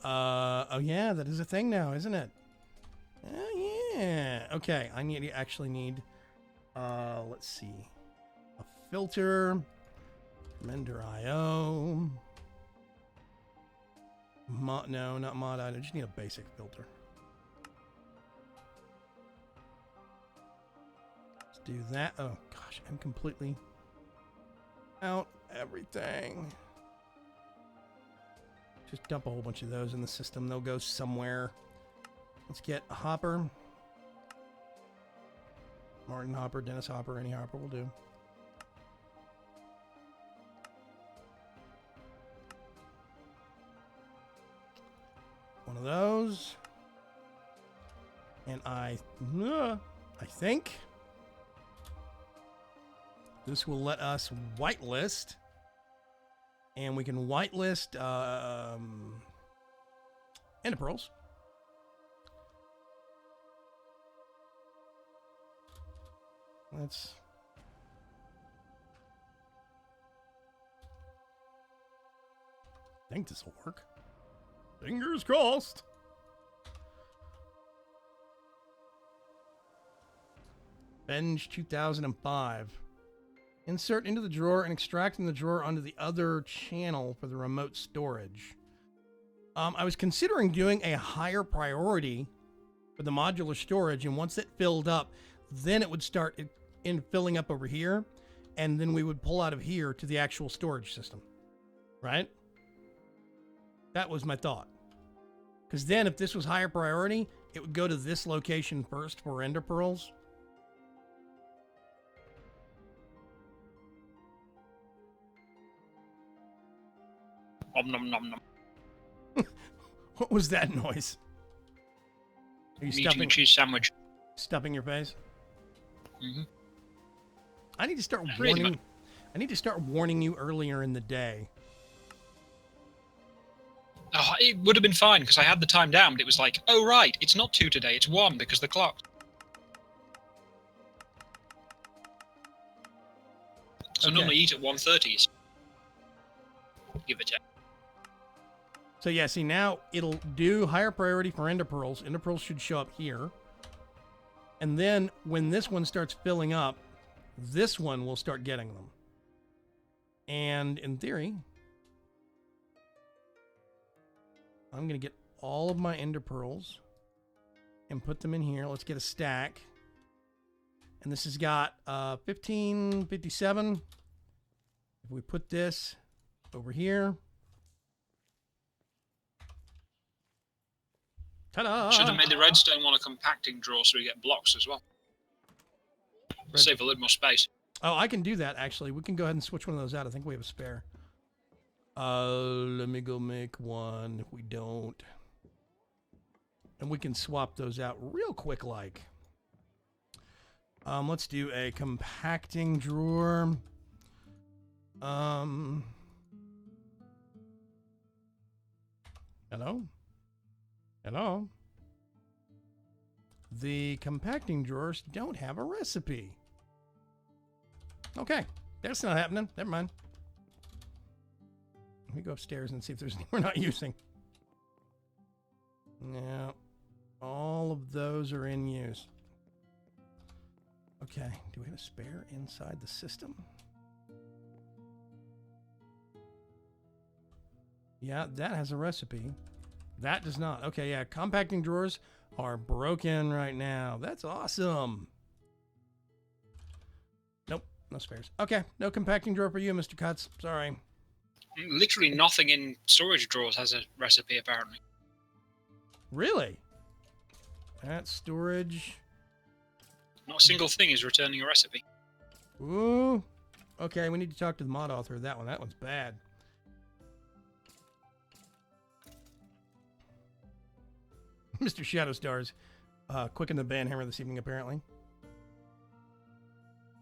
A: Oh yeah, that is a thing now, isn't it? Oh yeah. Okay, I actually need, let's see, a filter, render IO. No, not mod item. I just need a basic filter. Let's do that. Oh gosh, I'm completely out everything. Just dump a whole bunch of those in the system. They'll go somewhere. Let's get a Hopper. Martin Hopper, Dennis Hopper, any Hopper will do. One of those. And I think this will let us whitelist. And we can whitelist Ender Pearls. Let's think this will work. Fingers crossed. Bench 2005. Insert into the drawer and extract from the drawer onto the other channel for the remote storage. I was considering doing a higher priority for the modular storage, and once it filled up, then it would start in filling up over here, and then we would pull out of here to the actual storage system. Right? That was my thought. Because then if this was higher priority, it would go to this location first for Ender Pearls.
D: Nom nom nom nom.
A: What was that noise? Are you
D: I'm eating a cheese sandwich.
A: stuffing your face?
D: Mm-hmm.
A: I need to start
D: Really
A: warning. I need to start warning you earlier in the day.
B: Oh, it would have been fine because I had the time down, but it was like, oh right, it's not 2 today, it's 1 because the clock. So
A: Okay.
B: normally eat at 1:30. Give it a.
A: So yeah, see now it'll do higher priority for Ender Pearls. Ender Pearls should show up here. And then when this one starts filling up, this one will start getting them. And in theory, I'm going to get all of my Ender Pearls and put them in here. Let's get a stack. And this has got 1557. If we put this over here. Ta-da!
B: Should have made the redstone one a compacting drawer so we get blocks as well. Save a little more space.
A: Oh, I can do that, actually. We can go ahead and switch one of those out. I think we have a spare. Let me go make one if we don't. And we can swap those out real quick like. Let's do a compacting drawer. Hello? Hello? The compacting drawers don't have a recipe. Okay, that's not happening. Never mind. Let me go upstairs and see if there's any we're not using. Yeah, all of those are in use. Okay, do we have a spare inside the system? Yeah, that has a recipe. That does not. Okay, yeah, compacting drawers are broken right now. That's awesome. Nope, no spares. Okay, no compacting drawer for you, Mr. Cuts. Sorry.
B: Literally nothing in storage drawers has a recipe, apparently.
A: Really? That storage.
B: Not a single thing is returning a recipe.
A: Ooh. Okay, we need to talk to the mod author of that one. That one's bad. Mr. Shadowstars, quick in the banhammer this evening, apparently.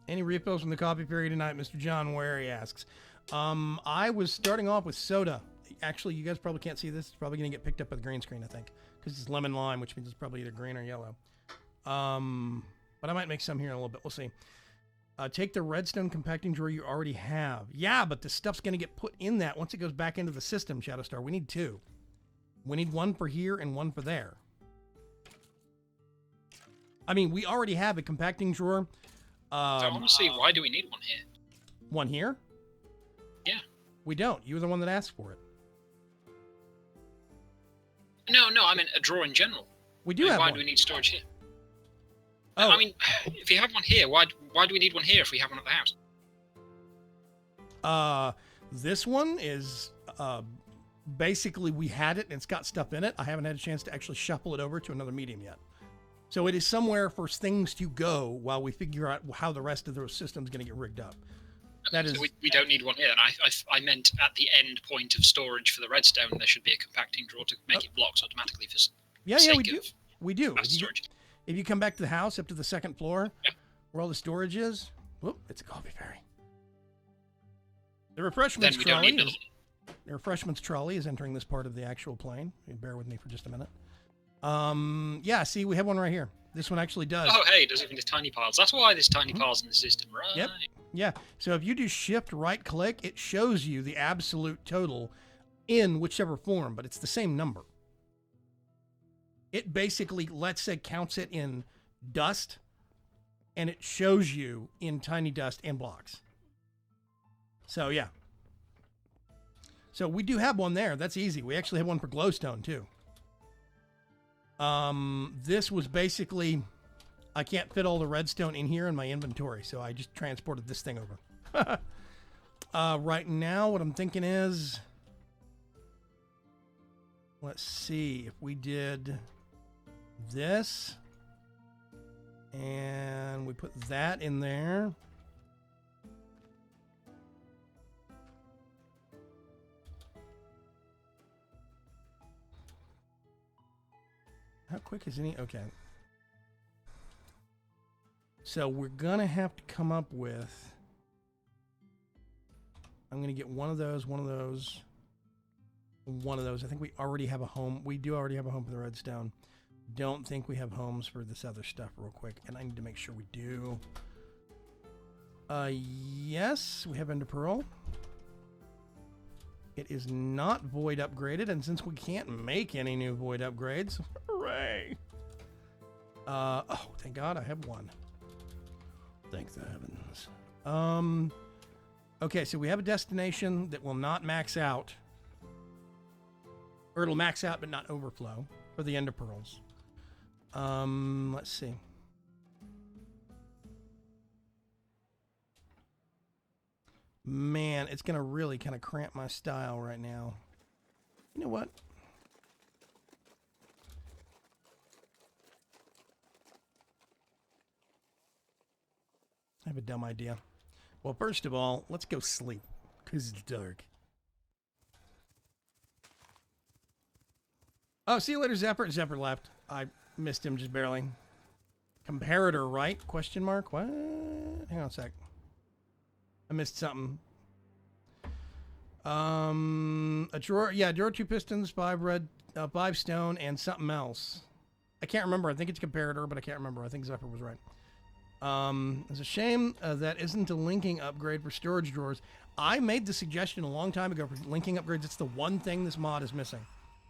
A: Any refills from the coffee period tonight, Mr. John Ware, he asks. I was starting off with soda. Actually, you guys probably can't see this. It's probably going to get picked up by the green screen, I think. Because it's lemon lime, which means it's probably either green or yellow. But I might make some here in a little bit. We'll see. Take the redstone compacting drawer you already have. Yeah, but the stuff's going to get put in that once it goes back into the system, Shadowstar. We need 2. We need one for here and one for there. I mean, we already have a compacting drawer.
B: Honestly, why do we need one here?
A: One here?
B: Yeah.
A: We don't. You were the one that asked for it.
B: no, I meant a drawer in general.
A: We do have
B: Why
A: one.
B: do we need storage here?
A: Oh.
B: I mean, if you have one here, why do we need one here if we have one at the house?
A: This one is basically we had it and it's got stuff in it. I haven't had a chance to actually shuffle it over to another medium yet. So it is somewhere for things to go while we figure out how the rest of the system's going to get rigged up. That is.
B: So we don't need one here. And I meant at the end point of storage for the redstone, there should be a compacting drawer to make it blocks automatically for
A: Yeah, we do. We do.
B: fast storage.
A: If you come back to the house up to the second floor,
B: Yeah.
A: where all the storage is, whoop, it's a coffee fairy. The
B: Then
A: refreshments
B: we don't
A: trolley
B: need another
A: is, the refreshments trolley is entering this part of the actual plane. Bear with me for just a minute. Yeah, see, we have one right here. This one actually does.
B: Oh, hey, there's even the tiny piles. That's why there's tiny piles in the system, right?
A: Yep. Yeah, so if you do shift right click, it shows you the absolute total in whichever form, but it's the same number. It basically, let's say, counts it in dust, and it shows you in tiny dust and blocks. So, yeah. So we do have one there. That's easy. We actually have one for glowstone, too. This was basically, I can't fit all the redstone in here in my inventory, so I just transported this thing over. Right now, what I'm thinking is, let's see, if we did this, and we put that in there. How quick is any? Okay. So we're gonna have to come up with. I'm gonna get one of those, one of those, one of those. I think we already have a home. We do already have a home for the redstone. Don't think we have homes for this other stuff real quick. And I need to make sure we do. Yes, we have Ender Pearl. It is not void upgraded, and since we can't make any new void upgrades, hooray! Oh, thank God I have one. Thank the heavens. Okay, so we have a destination that will not max out, or it'll max out but not overflow for the Ender Pearls. Let's see. Man, it's gonna really kind of cramp my style right now. You know what? I have a dumb idea. Well, first of all, let's go sleep, because it's dark. Oh, see you later, Zephyr. Zephyr left. I missed him just barely. Comparator, right? Question mark? What? Hang on a sec. I missed something. A drawer. Yeah, drawer, 2 pistons, 5 red, 5 stone, and something else. I can't remember. I think it's comparator, but I can't remember. I think Zephyr was right. It's a shame that isn't a linking upgrade for storage drawers. I made the suggestion a long time ago for linking upgrades. It's the one thing this mod is missing.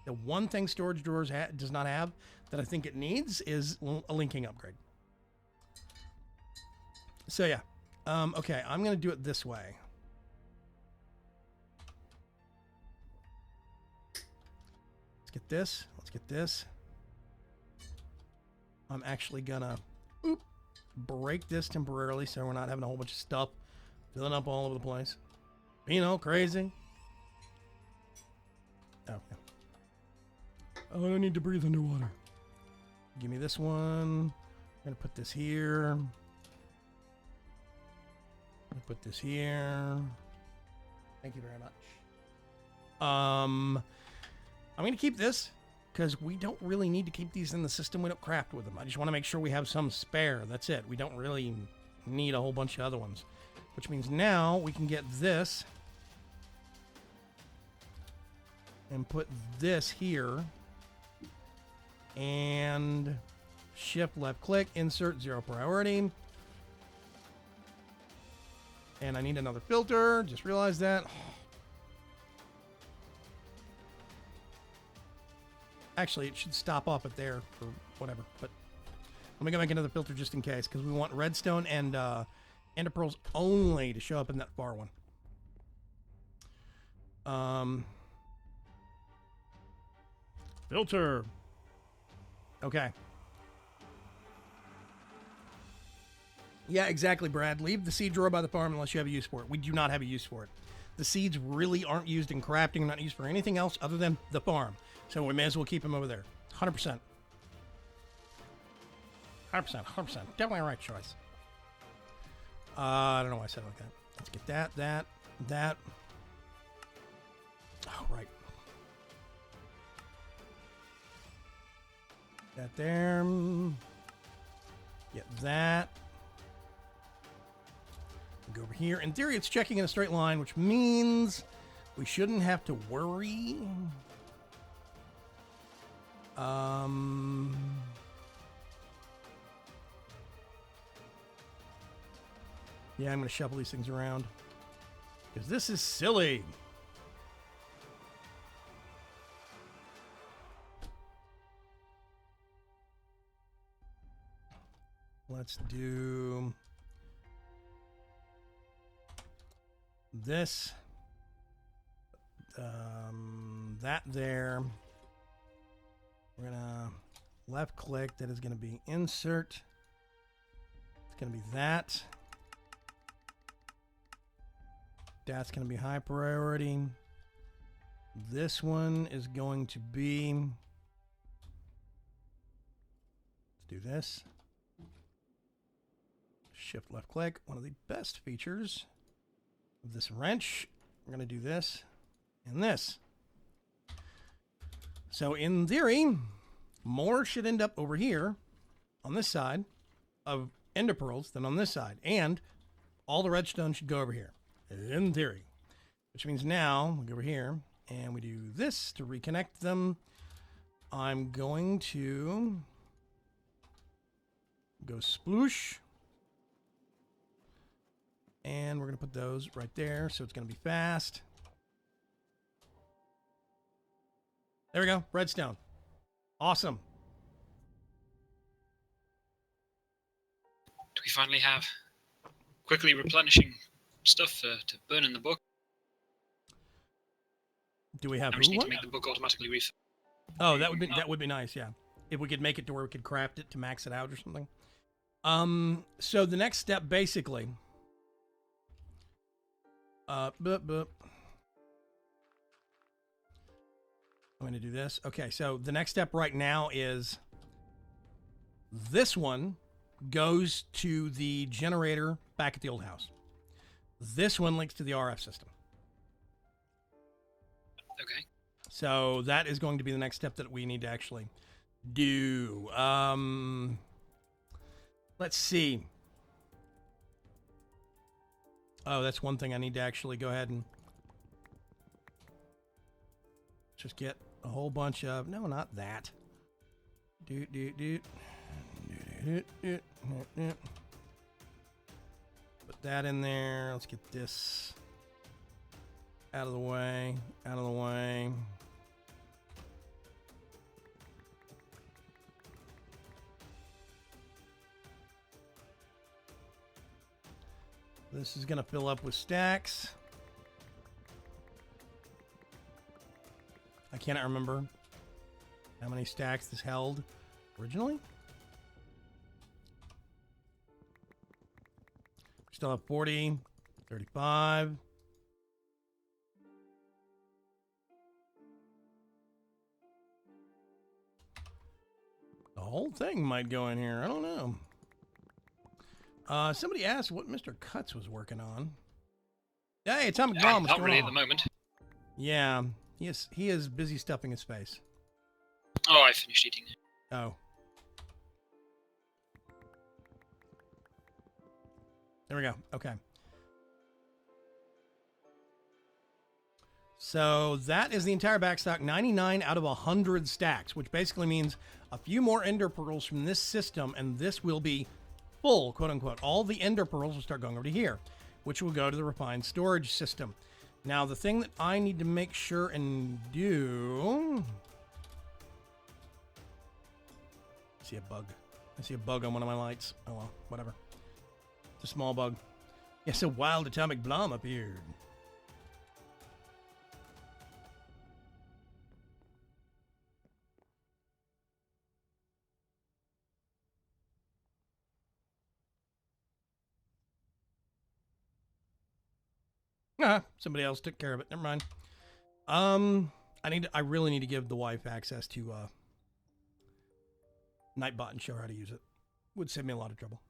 A: The one thing storage drawers does not have that I think it needs is a linking upgrade. So yeah. Okay, I'm going to do it this way. Let's get this. Let's get this. I'm actually going to break this temporarily so we're not having a whole bunch of stuff filling up all over the place. You know, crazy. Oh, yeah. Oh, I don't need to breathe underwater. Give me this one. I'm going to put this here. Put this here. Thank you very much. I'm going to keep this because we don't really need to keep these in the system. We don't craft with them. I just want to make sure we have some spare. That's it. We don't really need a whole bunch of other ones. Which means now we can get this and put this here and shift left click, insert 0 priority. And I need another filter. Just realized that. Actually, it should stop off at there for whatever. But let me go make another filter just in case, because we want redstone and ender pearls only to show up in that far one. Filter. Okay. Yeah, exactly, Brad. Leave the seed drawer by the farm unless you have a use for it. We do not have a use for it. The seeds really aren't used in crafting, not used for anything else other than the farm. So we may as well keep them over there. 100%. 100%. Definitely a right choice. I don't know why I said it like that. Let's get that. Oh, right. That there. Get that. Go over here. In theory, it's checking in a straight line, which means we shouldn't have to worry. Yeah, I'm going to shuffle these things around because this is silly. Let's do this, that there. We're gonna left click. That is going to be insert. It's going to be that. That's going to be high priority. This one is going to be. Let's do this. Shift left click. One of the best features of this wrench. We're going to do this and this. So in theory, more should end up over here on this side of ender pearls than on this side. And all the redstone should go over here. In theory. Which means now we go over here and we do this to reconnect them. I'm going to go sploosh. And we're going to put those right there, so it's going to be fast. There we go, redstone. Awesome.
B: Do we finally have quickly replenishing stuff to burn in the book?
A: Do we have
B: I just
A: who
B: need
A: one?
B: to make the book automatically refill.
A: Oh, that would be nice, yeah. If we could make it to where we could craft it to max it out or something. So the next step basically. I'm going to do this. Okay, so the next step right now is this one goes to the generator back at the old house. This one links to the RF system.
B: Okay.
A: So that is going to be the next step that we need to actually do. Let's see. Oh, that's one thing I need to actually go ahead and just get a whole bunch of. No, not that. Put that in there. Let's get this out of the way. Out of the way. This is going to fill up with stacks. I cannot remember how many stacks this held originally. Still have 40, 35. The whole thing might go in here. I don't know. Somebody asked what Mr. Cuts was working on. Hey, Atomic Bomb.
B: Not really at the moment.
A: Yeah, he is busy stuffing his face.
B: Oh, I finished eating it.
A: Oh. There we go. Okay. So that is the entire backstock, 99 out of 100 stacks, which basically means a few more ender pearls from this system, and this will be full, quote unquote. All the ender pearls will start going over to here, which will go to the refined storage system. Now, the thing that I need to make sure and do. I see a bug. I see a bug on one of my lights. Oh well, whatever. It's a small bug. Yes, a wild atomic bomb appeared. Somebody else took care of it. Never mind. I really need to give the wife access to Nightbot and show her how to use it. Would save me a lot of trouble.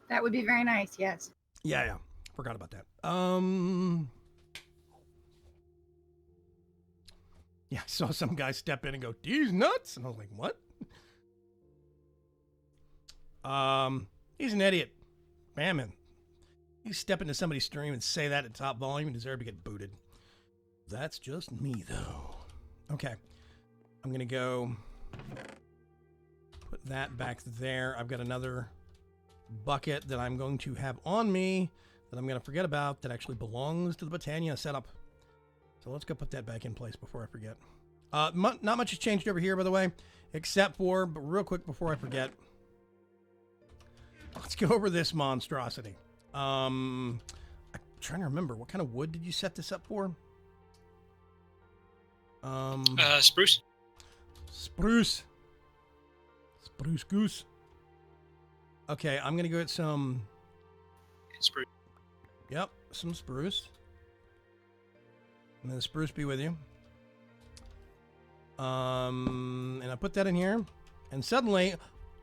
C: That would be very nice. Yes.
A: Yeah. Forgot about that. Yeah, I saw some guy step in and go, "These nuts," and I was like, "What?" He's an idiot. Bammin. You step into somebody's stream and say that at top volume and deserve to get booted. That's just me, though. Okay. I'm going to go put that back there. I've got another bucket that I'm going to have on me that I'm going to forget about that actually belongs to the Britannia setup. So let's go put that back in place before I forget. Not much has changed over here, by the way, except for, but real quick before I forget, let's go over this monstrosity. I'm trying to remember, what kind of wood did you set this up for?
B: Spruce.
A: Spruce goose. Okay, I'm gonna go get some.
B: Spruce.
A: Yep, some spruce. And then the spruce be with you. And I put that in here, and suddenly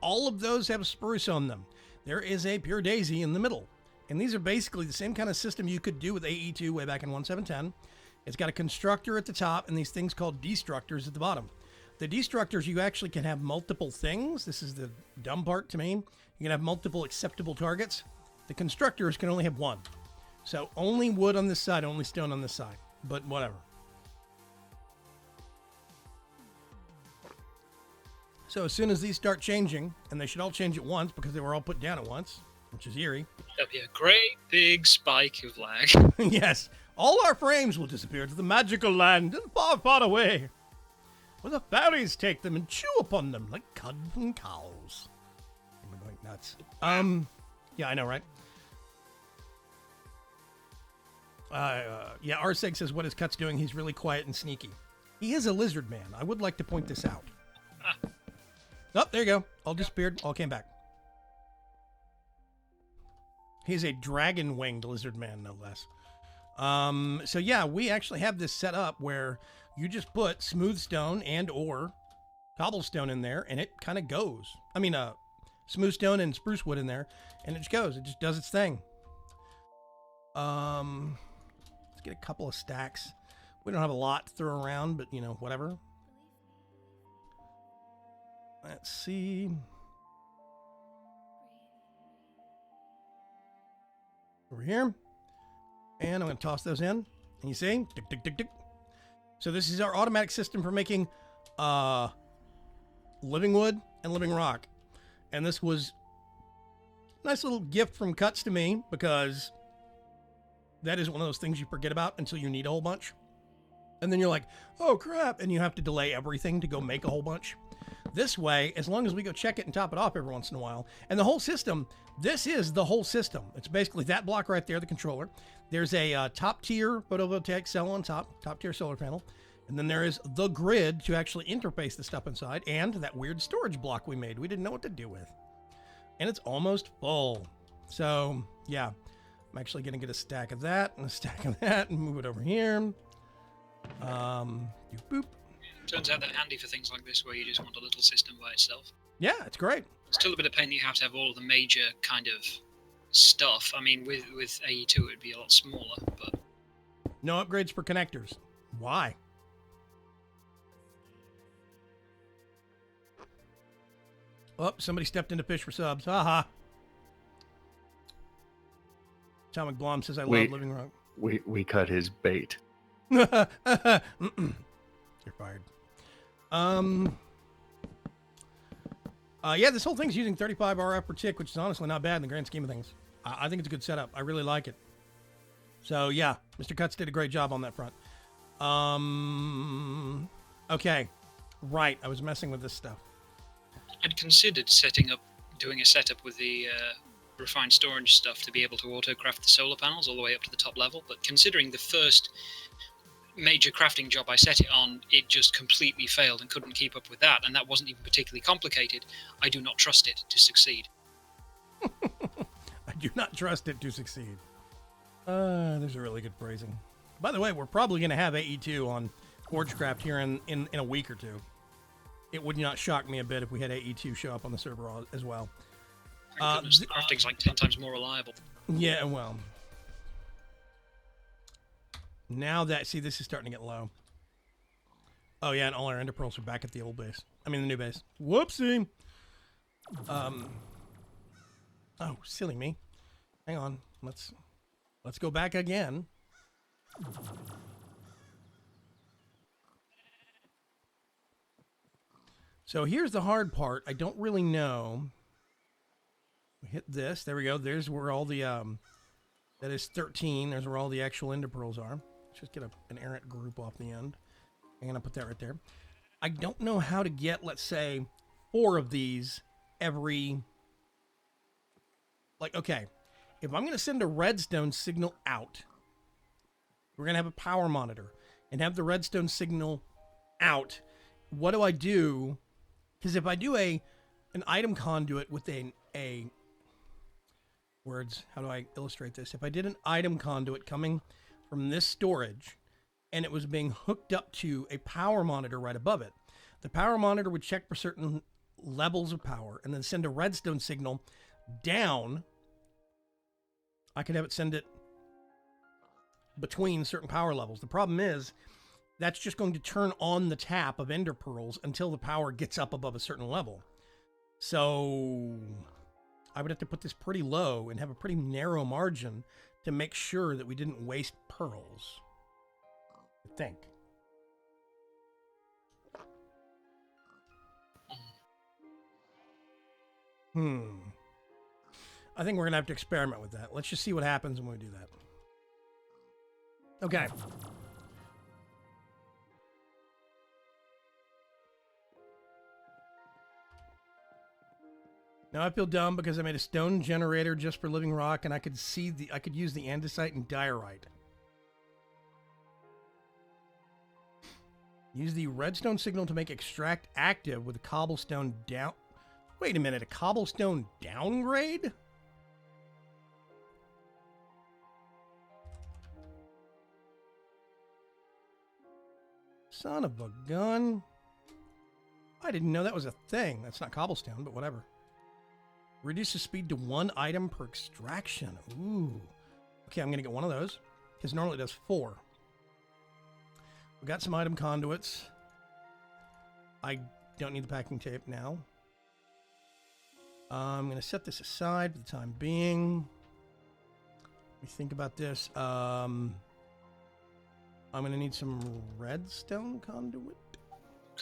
A: all of those have spruce on them. There is a pure daisy in the middle. And these are basically the same kind of system you could do with AE2 way back in 1.7.10. It's got a constructor at the top and these things called destructors at the bottom. The destructors, you actually can have multiple things. This is the dumb part to me. You can have multiple acceptable targets. The constructors can only have one. So only wood on this side, only stone on this side. But whatever. So as soon as these start changing, and they should all change at once because they were all put down at once, which is eerie.
B: There'll be a great big spike of lag.
A: Yes, all our frames will disappear to the magical land and far, far away, where the fairies take them and chew upon them like cud from cows. I'm going nuts. Yeah, I know, right? Yeah, Arseg says what is Cuts doing? He's really quiet and sneaky. He is a lizard man. I would like to point this out. Oh, there you go. All disappeared. All came back. He's a dragon-winged lizard man, no less. So yeah, we actually have this set up where you just put smooth stone and or cobblestone in there, and it kind of goes. I mean, smooth stone and spruce wood in there, and it just goes. It just does its thing. Let's get a couple of stacks. We don't have a lot to throw around, but you know, whatever. Let's see. Over here. And I'm going to toss those in. And you see? Tick, tick, tick, tick. So this is our automatic system for making living wood and living rock. And this was a nice little gift from Cuts to me because that is one of those things you forget about until you need a whole bunch. And then you're like, oh crap. And you have to delay everything to go make a whole bunch. This way, as long as we go check it and top it off every once in a while. And the whole system, this is the whole system. It's basically that block right there, the controller. There's a top tier photovoltaic cell on top tier solar panel. And then there is the grid to actually interface the stuff inside and that weird storage block we made. We didn't know what to do with. And it's almost full. So yeah, I'm actually going to get a stack of that and a stack of that and move it over here. Boop.
B: Turns out they're handy for things like this where you just want a little system by itself.
A: Yeah, it's great.
B: Still a bit of pain that you have to have all of the major kind of stuff. I mean, with AE2 it would be a lot smaller, but...
A: No upgrades for connectors. Why? Oh, somebody stepped into fish for subs. Haha. Atomic Blom says I love living rock.
E: We cut his bait.
A: You're fired. Yeah, this whole thing's using 35 RF per tick, which is honestly not bad in the grand scheme of things. I think it's a good setup. I really like it. So yeah, Mr. Cuts did a great job on that front. Okay. Right, I was messing with this stuff.
B: I'd considered doing a setup with the refined storage stuff to be able to auto-craft the solar panels all the way up to the top level, but considering the first major crafting job I set it on, it just completely failed and couldn't keep up with that, and that wasn't even particularly complicated. I do not trust it to succeed.
A: I do not trust it to succeed. There's a really good phrasing. By the way, we're probably going to have AE2 on ForgeCraft here in a week or two. It would not shock me a bit if we had AE2 show up on the server as well.
B: Thank goodness, the crafting's like 10 times more reliable.
A: Yeah, well. Now that, see, this is starting to get low. Oh, yeah, and all our ender pearls are back at the old base. I mean, the new base. Whoopsie! Oh, silly me. Hang on. Let's go back again. So here's the hard part. I don't really know. We hit this. There we go. There's where all the that is 13. There's where all the actual ender pearls are. Let's just get an errant group off the end. I'm gonna put that right there. I don't know how to get, let's say, 4 of these every. Like, okay, if I'm gonna send a redstone signal out, we're gonna have a power monitor and have the redstone signal out. What do I do? Because if I do an item conduit with a words, how do I illustrate this? If I did an item conduit coming from this storage and it was being hooked up to a power monitor right above it, the power monitor would check for certain levels of power and then send a redstone signal down. I could have it send it between certain power levels. The problem is that's just going to turn on the tap of ender pearls until the power gets up above a certain level. So I would have to put this pretty low and have a pretty narrow margin to make sure that we didn't waste pearls. I think. I think we're going to have to experiment with that. Let's just see what happens when we do that. Okay. Now I feel dumb because I made a stone generator just for living rock, and I could use the andesite and diorite. Use the redstone signal to make extract active with a cobblestone down. Wait a minute, a cobblestone downgrade? Son of a gun. I didn't know that was a thing. That's not cobblestone, but whatever. Reduces speed to 1 item per extraction. Ooh. Okay, I'm going to get one of those, because normally it does 4. We got some item conduits. I don't need the packing tape now. I'm going to set this aside for the time being. Let me think about this. I'm going to need some redstone conduit.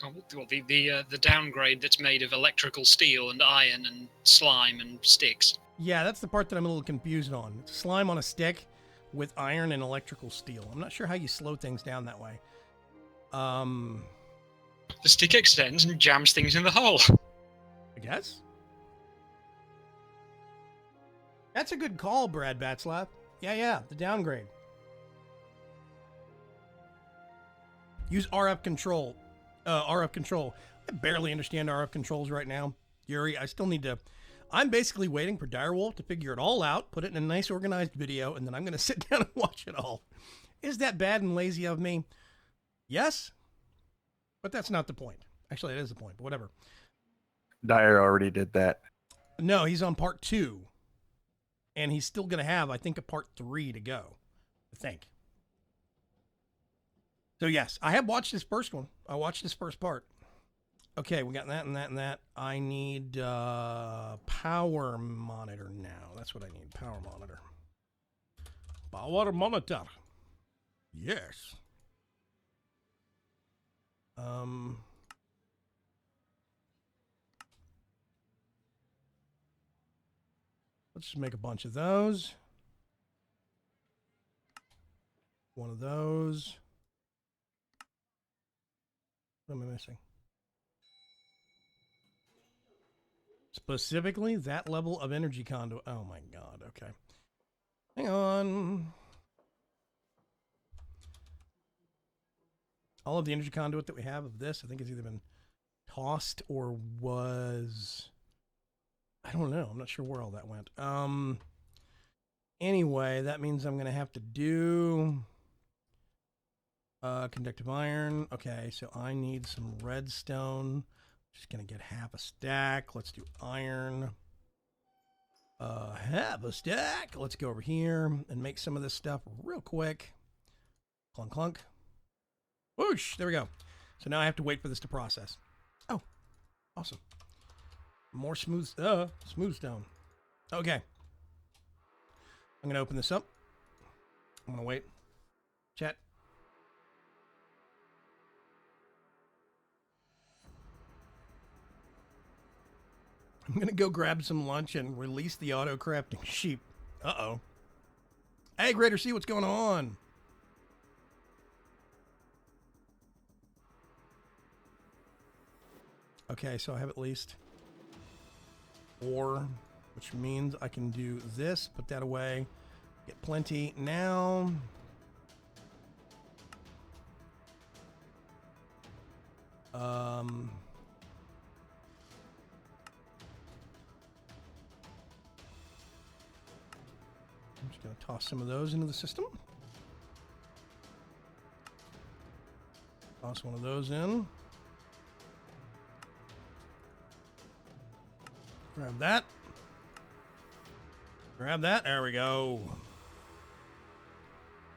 B: Well, the downgrade that's made of electrical steel and iron and slime and sticks.
A: Yeah, that's the part that I'm a little confused on. It's slime on a stick with iron and electrical steel. I'm not sure how you slow things down that way.
B: The stick extends and jams things in the hole.
A: I guess. That's a good call, Brad Batzlaff. Yeah, the downgrade. Use RF control. RF control. I barely understand RF controls right now. Yuri, I still need to... I'm basically waiting for Direwolf to figure it all out, put it in a nice organized video, and then I'm going to sit down and watch it all. Is that bad and lazy of me? Yes, but that's not the point. Actually, it is the point, but whatever.
E: Dyer already did that.
A: No, he's on part 2. And he's still going to have, I think, a part 3 to go. I think. So, yes, I have watched this first one. I watched this first part. Okay, we got that and that and that. I need power monitor now. That's what I need, power monitor. Power monitor. Yes. Let's just make a bunch of those. One of those. What am I missing? Specifically, that level of energy conduit. Oh my god, okay. Hang on. All of the energy conduit that we have of this, I think, has either been tossed or was... I don't know. I'm not sure where all that went. Anyway, that means I'm going to have to do conductive iron. Okay, so I need some redstone. Just going to get half a stack. Let's do iron. Half a stack. Let's go over here and make some of this stuff real quick. Clunk, clunk. Whoosh! There we go. So now I have to wait for this to process. Oh, awesome. More smooth stone. Okay. I'm going to open this up. I'm going to wait. Chat. I'm going to go grab some lunch and release the auto-crafting sheep. Uh-oh. Hey, Greater C, what's going on? Okay, so I have at least ore, which means I can do this, put that away, get plenty. Now, I'm just going to toss some of those into the system. Toss one of those in. Grab that. Grab that. There we go.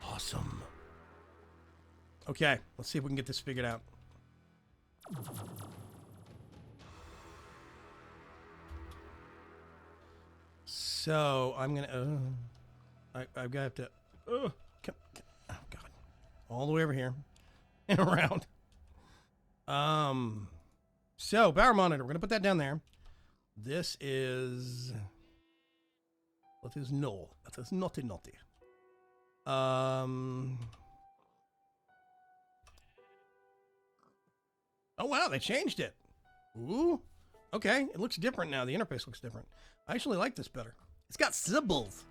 A: Awesome. Okay, let's see if we can get this figured out. So I'm gonna. I've got to. Oh God! All the way over here and around. So power monitor. We're gonna put that down there. This is. That is no. That is naughty. Oh wow, they changed it. Ooh. Okay, it looks different now. The interface looks different. I actually like this better. It's got symbols.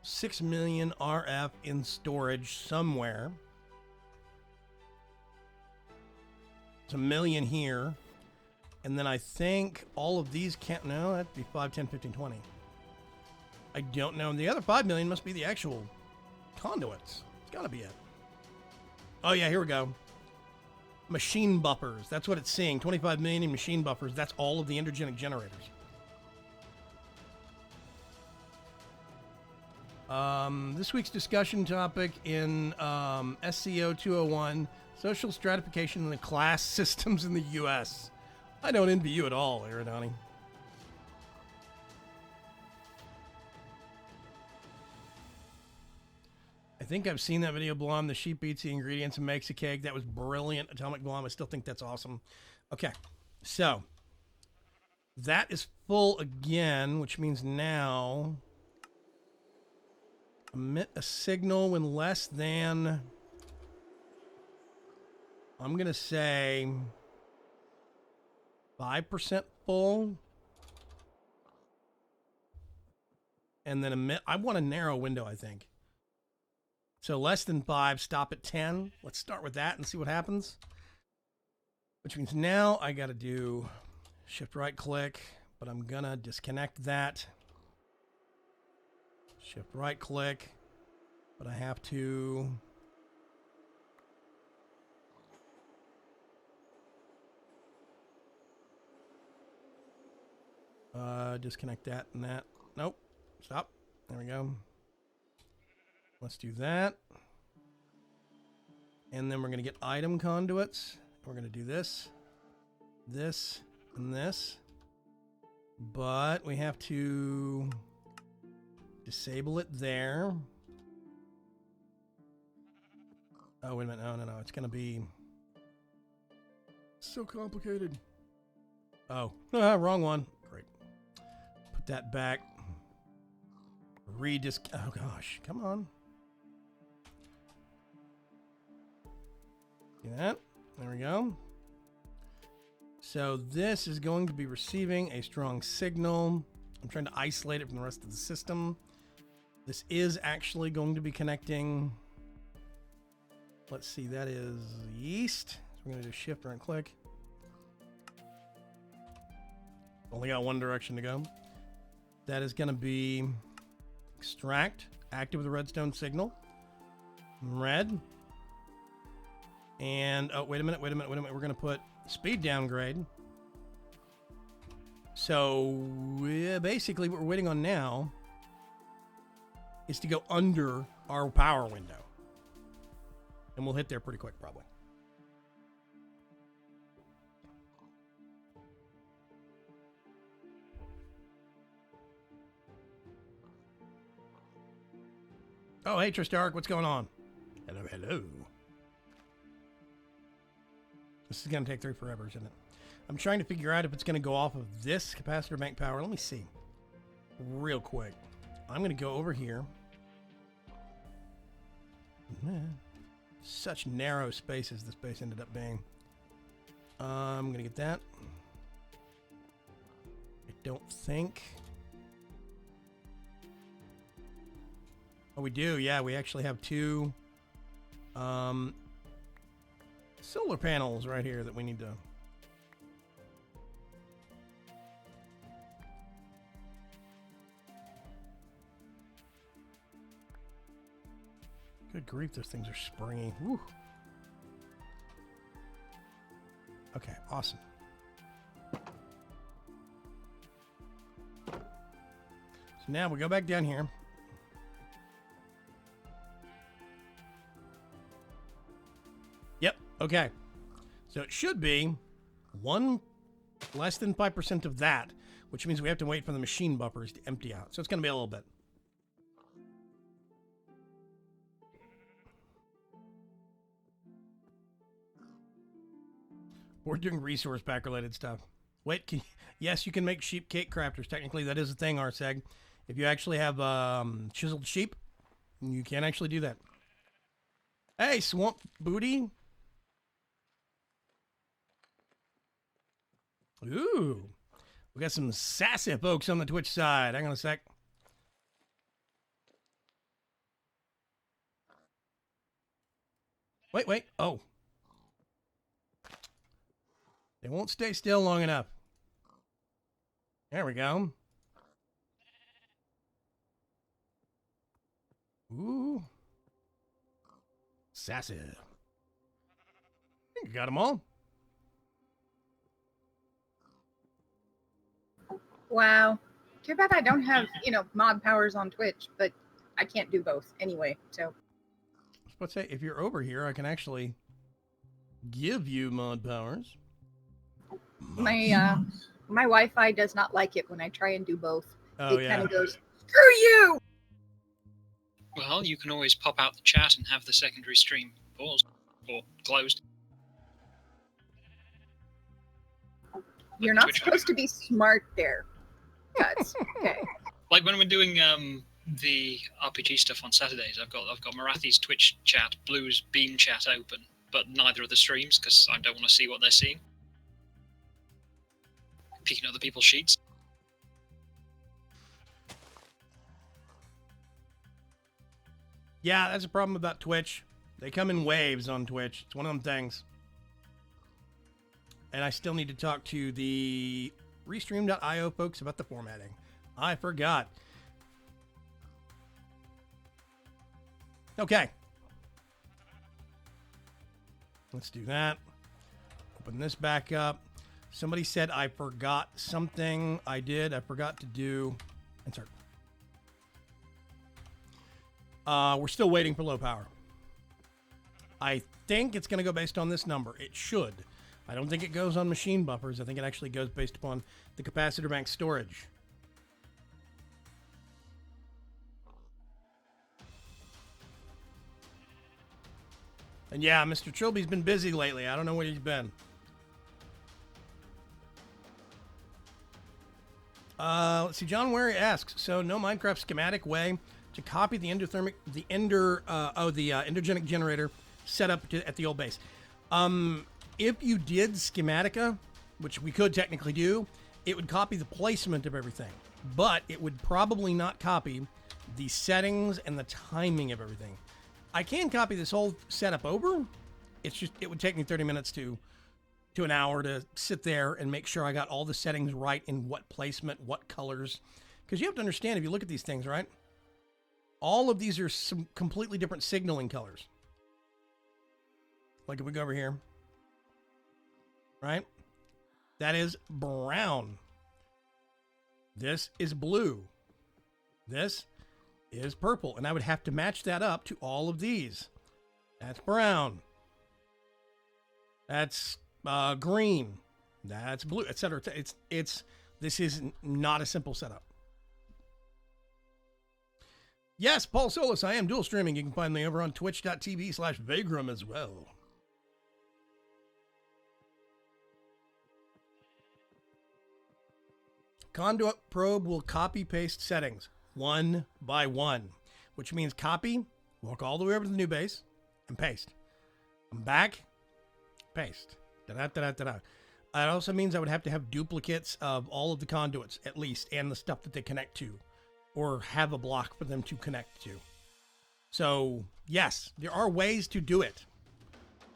A: 6 million RF in storage somewhere. It's 1 million here. And then I think all of these can't. No, that'd be 5, 10, 15, 20. I don't know. And the other 5 million must be the actual conduits. It's got to be it. Oh, yeah, here we go. Machine buffers. That's what it's seeing. 25 million in machine buffers. That's all of the endogenic generators. This week's discussion topic in SCO 201, social stratification in the class systems in the U.S. I don't envy you at all, Aerodani. I think I've seen that video, Blom. The sheep eats the ingredients and makes a cake. That was brilliant. Atomic Blom, I still think that's awesome. Okay, so that is full again, which means now emit a signal when less than, I'm going to say 5% full. And then emit, I want a narrow window, I think. So less than 5, stop at 10. Let's start with that and see what happens. Which means now I got to do shift right click, but I'm going to disconnect that. Shift right click, but I have to disconnect that and that. Nope. Stop. There we go. Let's do that. And then we're going to get item conduits. We're going to do this, this, and this. But we have to disable it there. Oh, wait a minute. No. It's going to be so complicated. Oh, wrong one. Great. Put that back. Oh, gosh. Come on. See that? There we go. So this is going to be receiving a strong signal. I'm trying to isolate it from the rest of the system. This is actually going to be connecting. Let's see, that is yeast. So we're going to do shift right click. Only got one direction to go. That is going to be extract, active with a redstone signal. Red. And, oh, wait a minute. We're going to put speed downgrade. So, basically what we're waiting on now is to go under our power window. And we'll hit there pretty quick, probably. Oh, hey, Tristark, what's going on? Hello. This is going to take forever, isn't it? I'm trying to figure out if it's going to go off of this capacitor bank power. Let me see. Real quick. I'm going to go over here. Man, such narrow spaces this base ended up being. I'm going to get that. I don't think... Oh, we do. Yeah, we actually have two solar panels right here that we need to... Good grief, those things are springy. Woo. Okay, awesome. So now we go back down here. Yep, okay. So it should be less than 5% of that, which means we have to wait for the machine buffers to empty out. So it's going to be a little bit. We're doing resource pack related stuff. Wait, yes, you can make sheep cake crafters. Technically, that is a thing, Arseg. If you actually have chiseled sheep, you can actually do that. Hey, Swamp Booty. Ooh. We got some sassy folks on the Twitch side. Hang on a sec. Wait. Oh. They won't stay still long enough. There we go. Ooh. Sassy. I think you got them all.
C: Wow. Too bad I don't have, mod powers on Twitch, but I can't do both anyway, so.
A: I was about to say, if you're over here, I can actually give you mod powers.
C: My Wi-Fi does not like it when I try and do both.
A: Oh,
C: it kind of goes, screw you!
B: Well, you can always pop out the chat and have the secondary stream paused or closed.
C: You're not supposed to be smart there. Guts. Okay.
B: Like when we're doing the RPG stuff on Saturdays, I've got Marathi's Twitch chat, Blue's Beam chat open, but neither of the streams because I don't want to see what they're seeing. Peeking other people's sheets.
A: Yeah, that's a problem about Twitch. They come in waves on Twitch. It's one of them things. And I still need to talk to the Restream.io folks about the formatting. I forgot. Okay. Let's do that. Open this back up. Somebody said I forgot something. I did. I forgot to do... Insert. We're still waiting for low power. I think it's going to go based on this number. It should. I don't think it goes on machine buffers. I think it actually goes based upon the capacitor bank storage. And yeah, Mr. Trilby's been busy lately. I don't know where he's been. Let's see. John Wary asks, so no Minecraft schematic way to copy the endogenic generator set up at the old base. If you did schematica, which we could technically do, it would copy the placement of everything, but it would probably not copy the settings and the timing of everything. I can copy this whole setup over. It's just, it would take me 30 minutes to to an hour to sit there and make sure I got all the settings right in what placement, what colors. Because you have to understand, if you look at these things, right? All of these are some completely different signaling colors. Like if we go over here, right? That is brown. This is blue. This is purple. And I would have to match that up to all of these. That's brown. That's green. That's blue, etc. This is not a simple setup. Yes, Paul Solis, I am dual streaming. You can find me over on twitch.tv/Vagram as well. Conduit probe will copy paste settings one by one, which means copy, walk all the way over to the new base, and paste. Come back, paste. Da-da-da-da-da. It also means I would have to have duplicates of all of the conduits, at least, and the stuff that they connect to, or have a block for them to connect to. So, yes, there are ways to do it.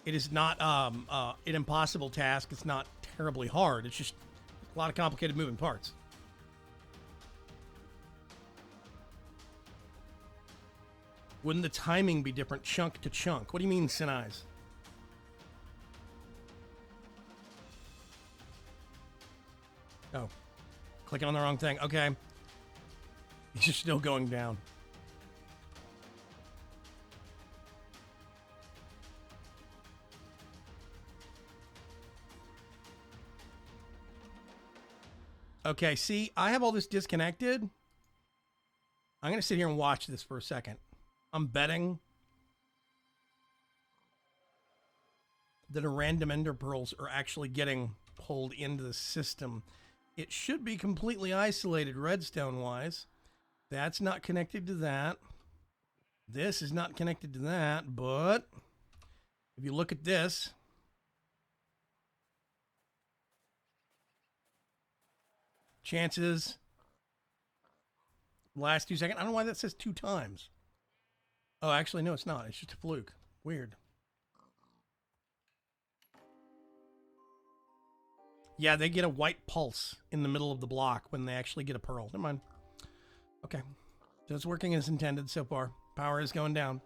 A: It is not an impossible task. It's not terribly hard. It's just a lot of complicated moving parts. Wouldn't the timing be different chunk to chunk? What do you mean, Sin Eyes? Oh, clicking on the wrong thing. Okay. These are still going down. Okay, see, I have all this disconnected. I'm going to sit here and watch this for a second. I'm betting that a random ender pearls are actually getting pulled into the system. It should be completely isolated redstone-wise. That's not connected to that. This is not connected to that, but if you look at this, chances, last 2 seconds. I don't know why that says 2 times. Oh, actually, no, it's not. It's just a fluke. Weird. Yeah, they get a white pulse in the middle of the block when they actually get a pearl. Never mind. Okay. So it's working as intended so far. Power is going down.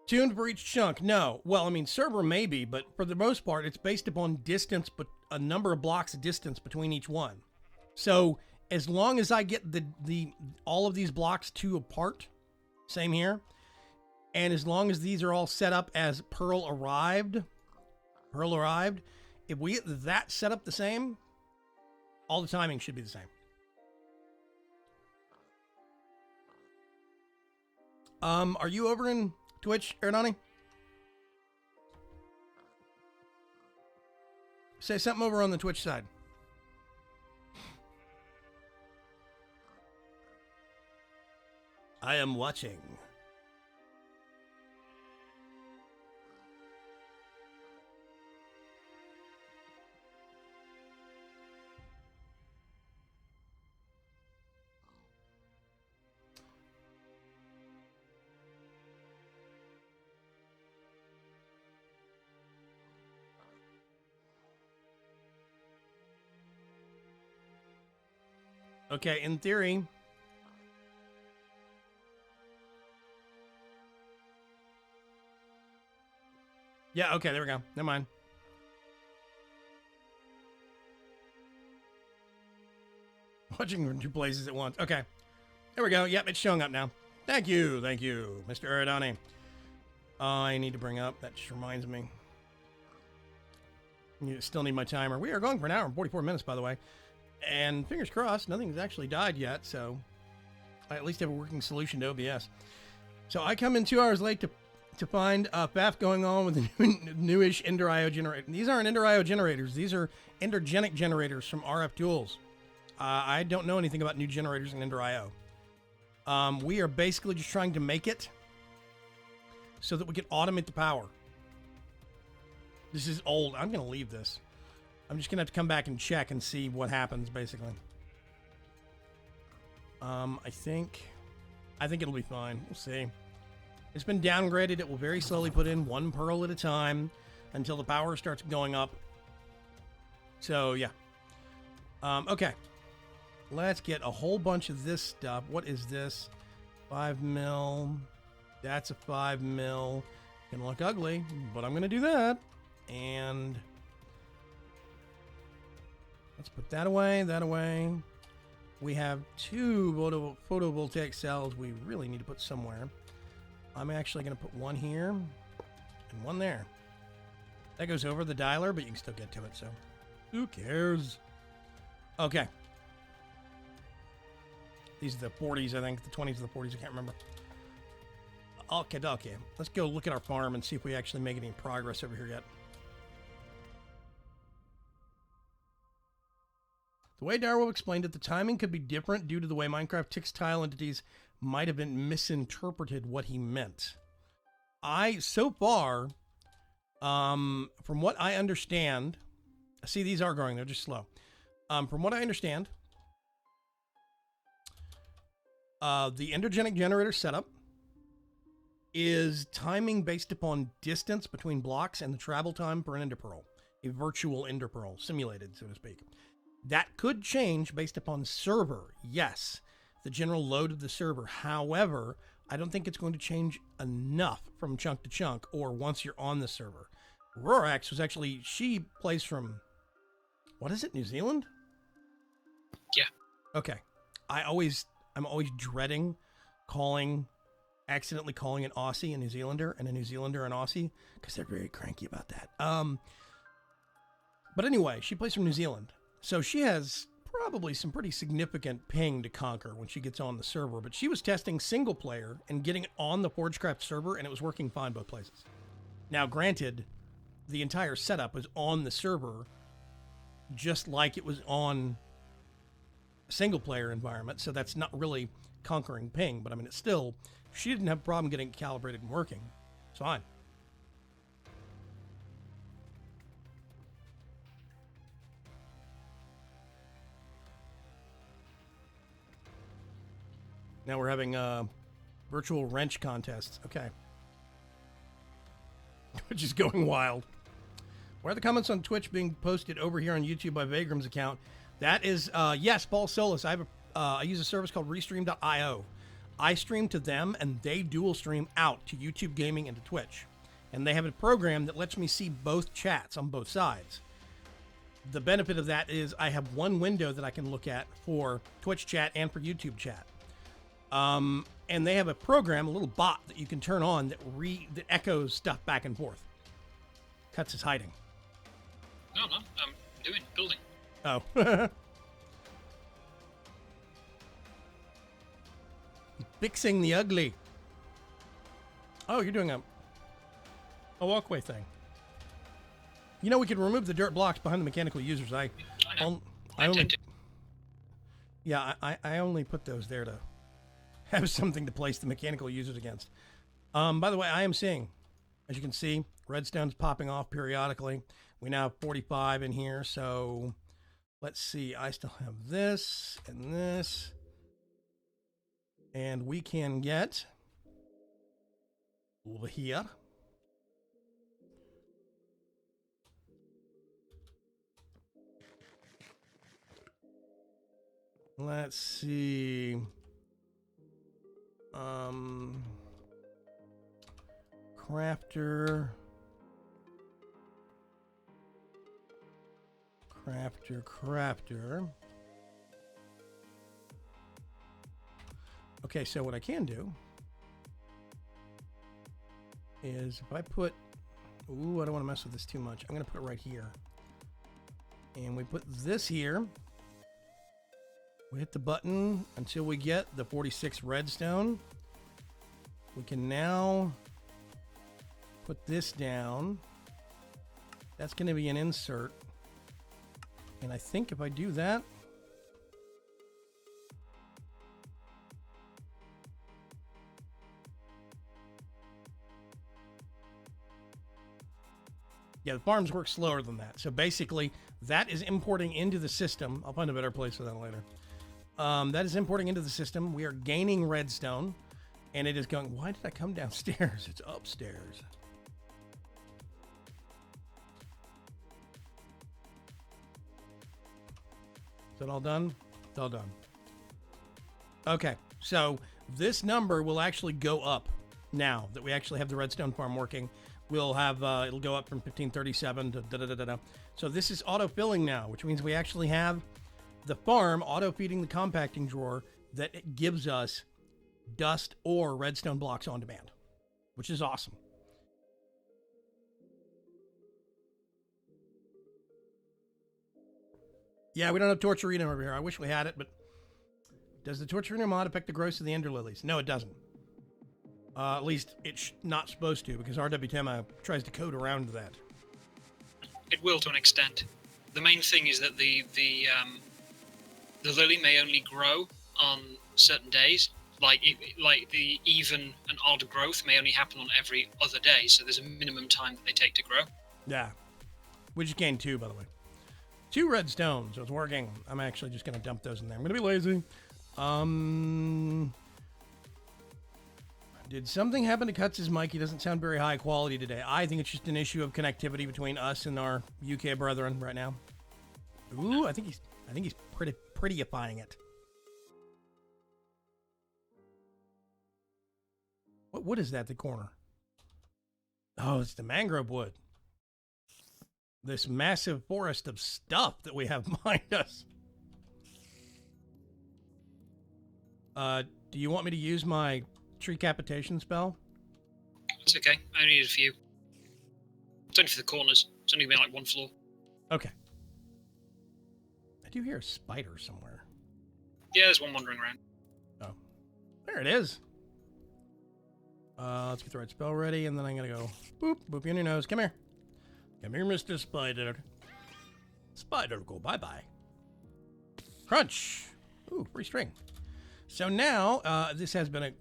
A: Tuned for each chunk. No. Well, I mean, server maybe, but for the most part, it's based upon distance, but a number of blocks of distance between each one. So as long as I get the all of these blocks 2 apart, same here, and as long as these are all set up as pearl arrived, if we get that set up the same, all the timing should be the same. Are you over in Twitch, Erdani? Say something over on the Twitch side. I am watching. Okay, in theory, yeah, okay, there we go. Never mind. Watching from 2 places at once. Okay. There we go. Yep, it's showing up now. Thank you, Mr. Eridani. I need to bring up, that just reminds me. You still need my timer. We are going for an hour and 44 minutes, by the way. And fingers crossed, nothing's actually died yet, so I at least have a working solution to OBS. So I come in 2 hours late to find a faff going on with the newish Ender IO generator. These aren't Ender IO generators. These are Endogenic generators from RF Tools. I don't know anything about new generators in Ender IO. We are basically just trying to make it so that we can automate the power. This is old. I'm going to leave this. I'm just going to have to come back and check and see what happens, basically. I think it'll be fine. We'll see. It's been downgraded. It will very slowly put in 1 pearl at a time. until the power starts going up. So, yeah. Okay. Let's get a whole bunch of this stuff. What is this? 5 mil. That's a 5 mil. Gonna look ugly, but I'm gonna do that. And let's put that away, that away. We have 2 photovoltaic cells we really need to put somewhere. I'm actually gonna put one here and one there. That goes over the dialer, but you can still get to it, so who cares? Okay. These are the 40s, I think. The 20s or the 40s, I can't remember. Okay. Let's go look at our farm and see if we actually make any progress over here yet. The way Darwell explained it, the timing could be different due to the way Minecraft ticks tile entities might have been misinterpreted what he meant. So far, from what I understand, see, these are growing, they're just slow. From what I understand, the endogenic generator setup is timing based upon distance between blocks and the travel time for an ender pearl, a virtual ender pearl, simulated, so to speak. That could change based upon server, yes, the general load of the server. However, I don't think it's going to change enough from chunk to chunk or once you're on the server. Rorax was actually, she plays from, what is it, New Zealand?
B: Yeah.
A: Okay. I'm always dreading accidentally calling an Aussie a New Zealander and a New Zealander an Aussie because they're very cranky about that. But anyway, she plays from New Zealand. So she has probably some pretty significant ping to conquer when she gets on the server, but she was testing single player and getting on the ForgeCraft server, and it was working fine both places. Now, granted, the entire setup was on the server just like it was on a single player environment, so that's not really conquering ping, but I mean, it's still, she didn't have a problem getting it calibrated and working. It's fine. Now we're having virtual wrench contests. Okay. Which is going wild. Why are the comments on Twitch being posted over here on YouTube by Vagram's account? That is, yes, Paul Solis. I use a service called Restream.io. I stream to them, and they dual stream out to YouTube Gaming and to Twitch. And they have a program that lets me see both chats on both sides. The benefit of that is I have one window that I can look at for Twitch chat and for YouTube chat. And they have a program, a little bot that you can turn on that echoes stuff back and forth. Cuts is hiding.
B: No, I'm building.
A: Oh. Fixing the ugly. Oh, you're doing a walkway thing. You know, we could remove the dirt blocks behind the mechanical users. I only put those there to have something to place the mechanical users against. By the way, I am seeing, as you can see, redstone's popping off periodically. We now have 45 in here, so let's see. I still have this and this. And we can get over here. Let's see. Crafter. Okay, so what I can do is if I put, I don't want to mess with this too much. I'm going to put it right here. And we put this here. We hit the button until we get the 46 redstone. We can now put this down. That's going to be an insert. And I think if I do that, yeah, the farms work slower than that. So basically, that is importing into the system. I'll find a better place for that later. That is importing into the system. We are gaining redstone, and it is going, why did I come downstairs? It's upstairs. that all done? It's all done. Okay, so this number will actually go up now that we actually have the redstone farm working. We'll have, it'll go up from 1537 to da-da-da-da-da. So this is auto-filling now, which means we actually have the farm auto-feeding the compacting drawer that gives us dust or redstone blocks on demand, which is awesome. Yeah, we don't have Torturino over here. I wish we had it, but does the Torturino mod affect the growth of the Ender Lilies? No, it doesn't. At least it's not supposed to, because RWTMA tries to code around that.
B: It will to an extent. The main thing is that the lily may only grow on certain days. Like the even and odd growth may only happen on every other day. So there's a minimum time that they take to grow.
A: Yeah. We just gained 2, by the way. 2 red stones. So it's working. I'm actually just going to dump those in there. I'm going to be lazy. Did something happen to Cuts' mic? He doesn't sound very high quality today. I think it's just an issue of connectivity between us and our UK brethren right now. Ooh, I think he's prettyifying it. What wood is that at the corner? Oh, it's the mangrove wood. This massive forest of stuff that we have behind us. Do you want me to use my tree capitation spell?
B: It's okay. I only need a few. It's only for the corners. It's only been like 1 floor.
A: Okay. I do hear a spider somewhere.
B: Yeah, there's one wandering around.
A: Oh. There it is. Let's get the right spell ready, and then I'm gonna go boop, boop you in your nose. Come here. Come here, Mr. Spider. Spider, go bye-bye. Crunch. Ooh, free string. So now, this has been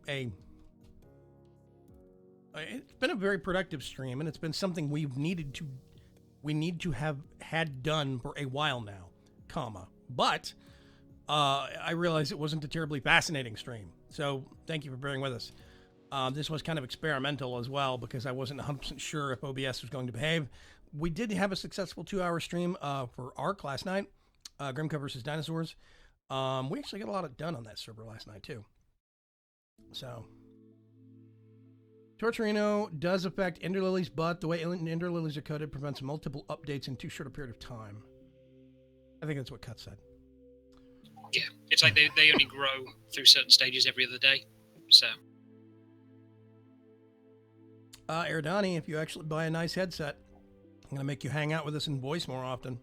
A: it's been a very productive stream, and it's been something we need to have had done for a while now, but I realized it wasn't a terribly fascinating stream. So thank you for bearing with us. This was kind of experimental as well, because I wasn't 100% sure if OBS was going to behave. We did have a successful 2-hour stream for ARC last night, Grimco vs. Dinosaurs. We actually got a lot done on that server last night, too. So, Torturino does affect Ender Lilies, but the way Ender Lilies are coded prevents multiple updates in too short a period of time. I think that's what Cut said.
B: Yeah, it's like they only grow through certain stages every other day, so...
A: Erdani, if you actually buy a nice headset, I'm going to make you hang out with us in voice more often.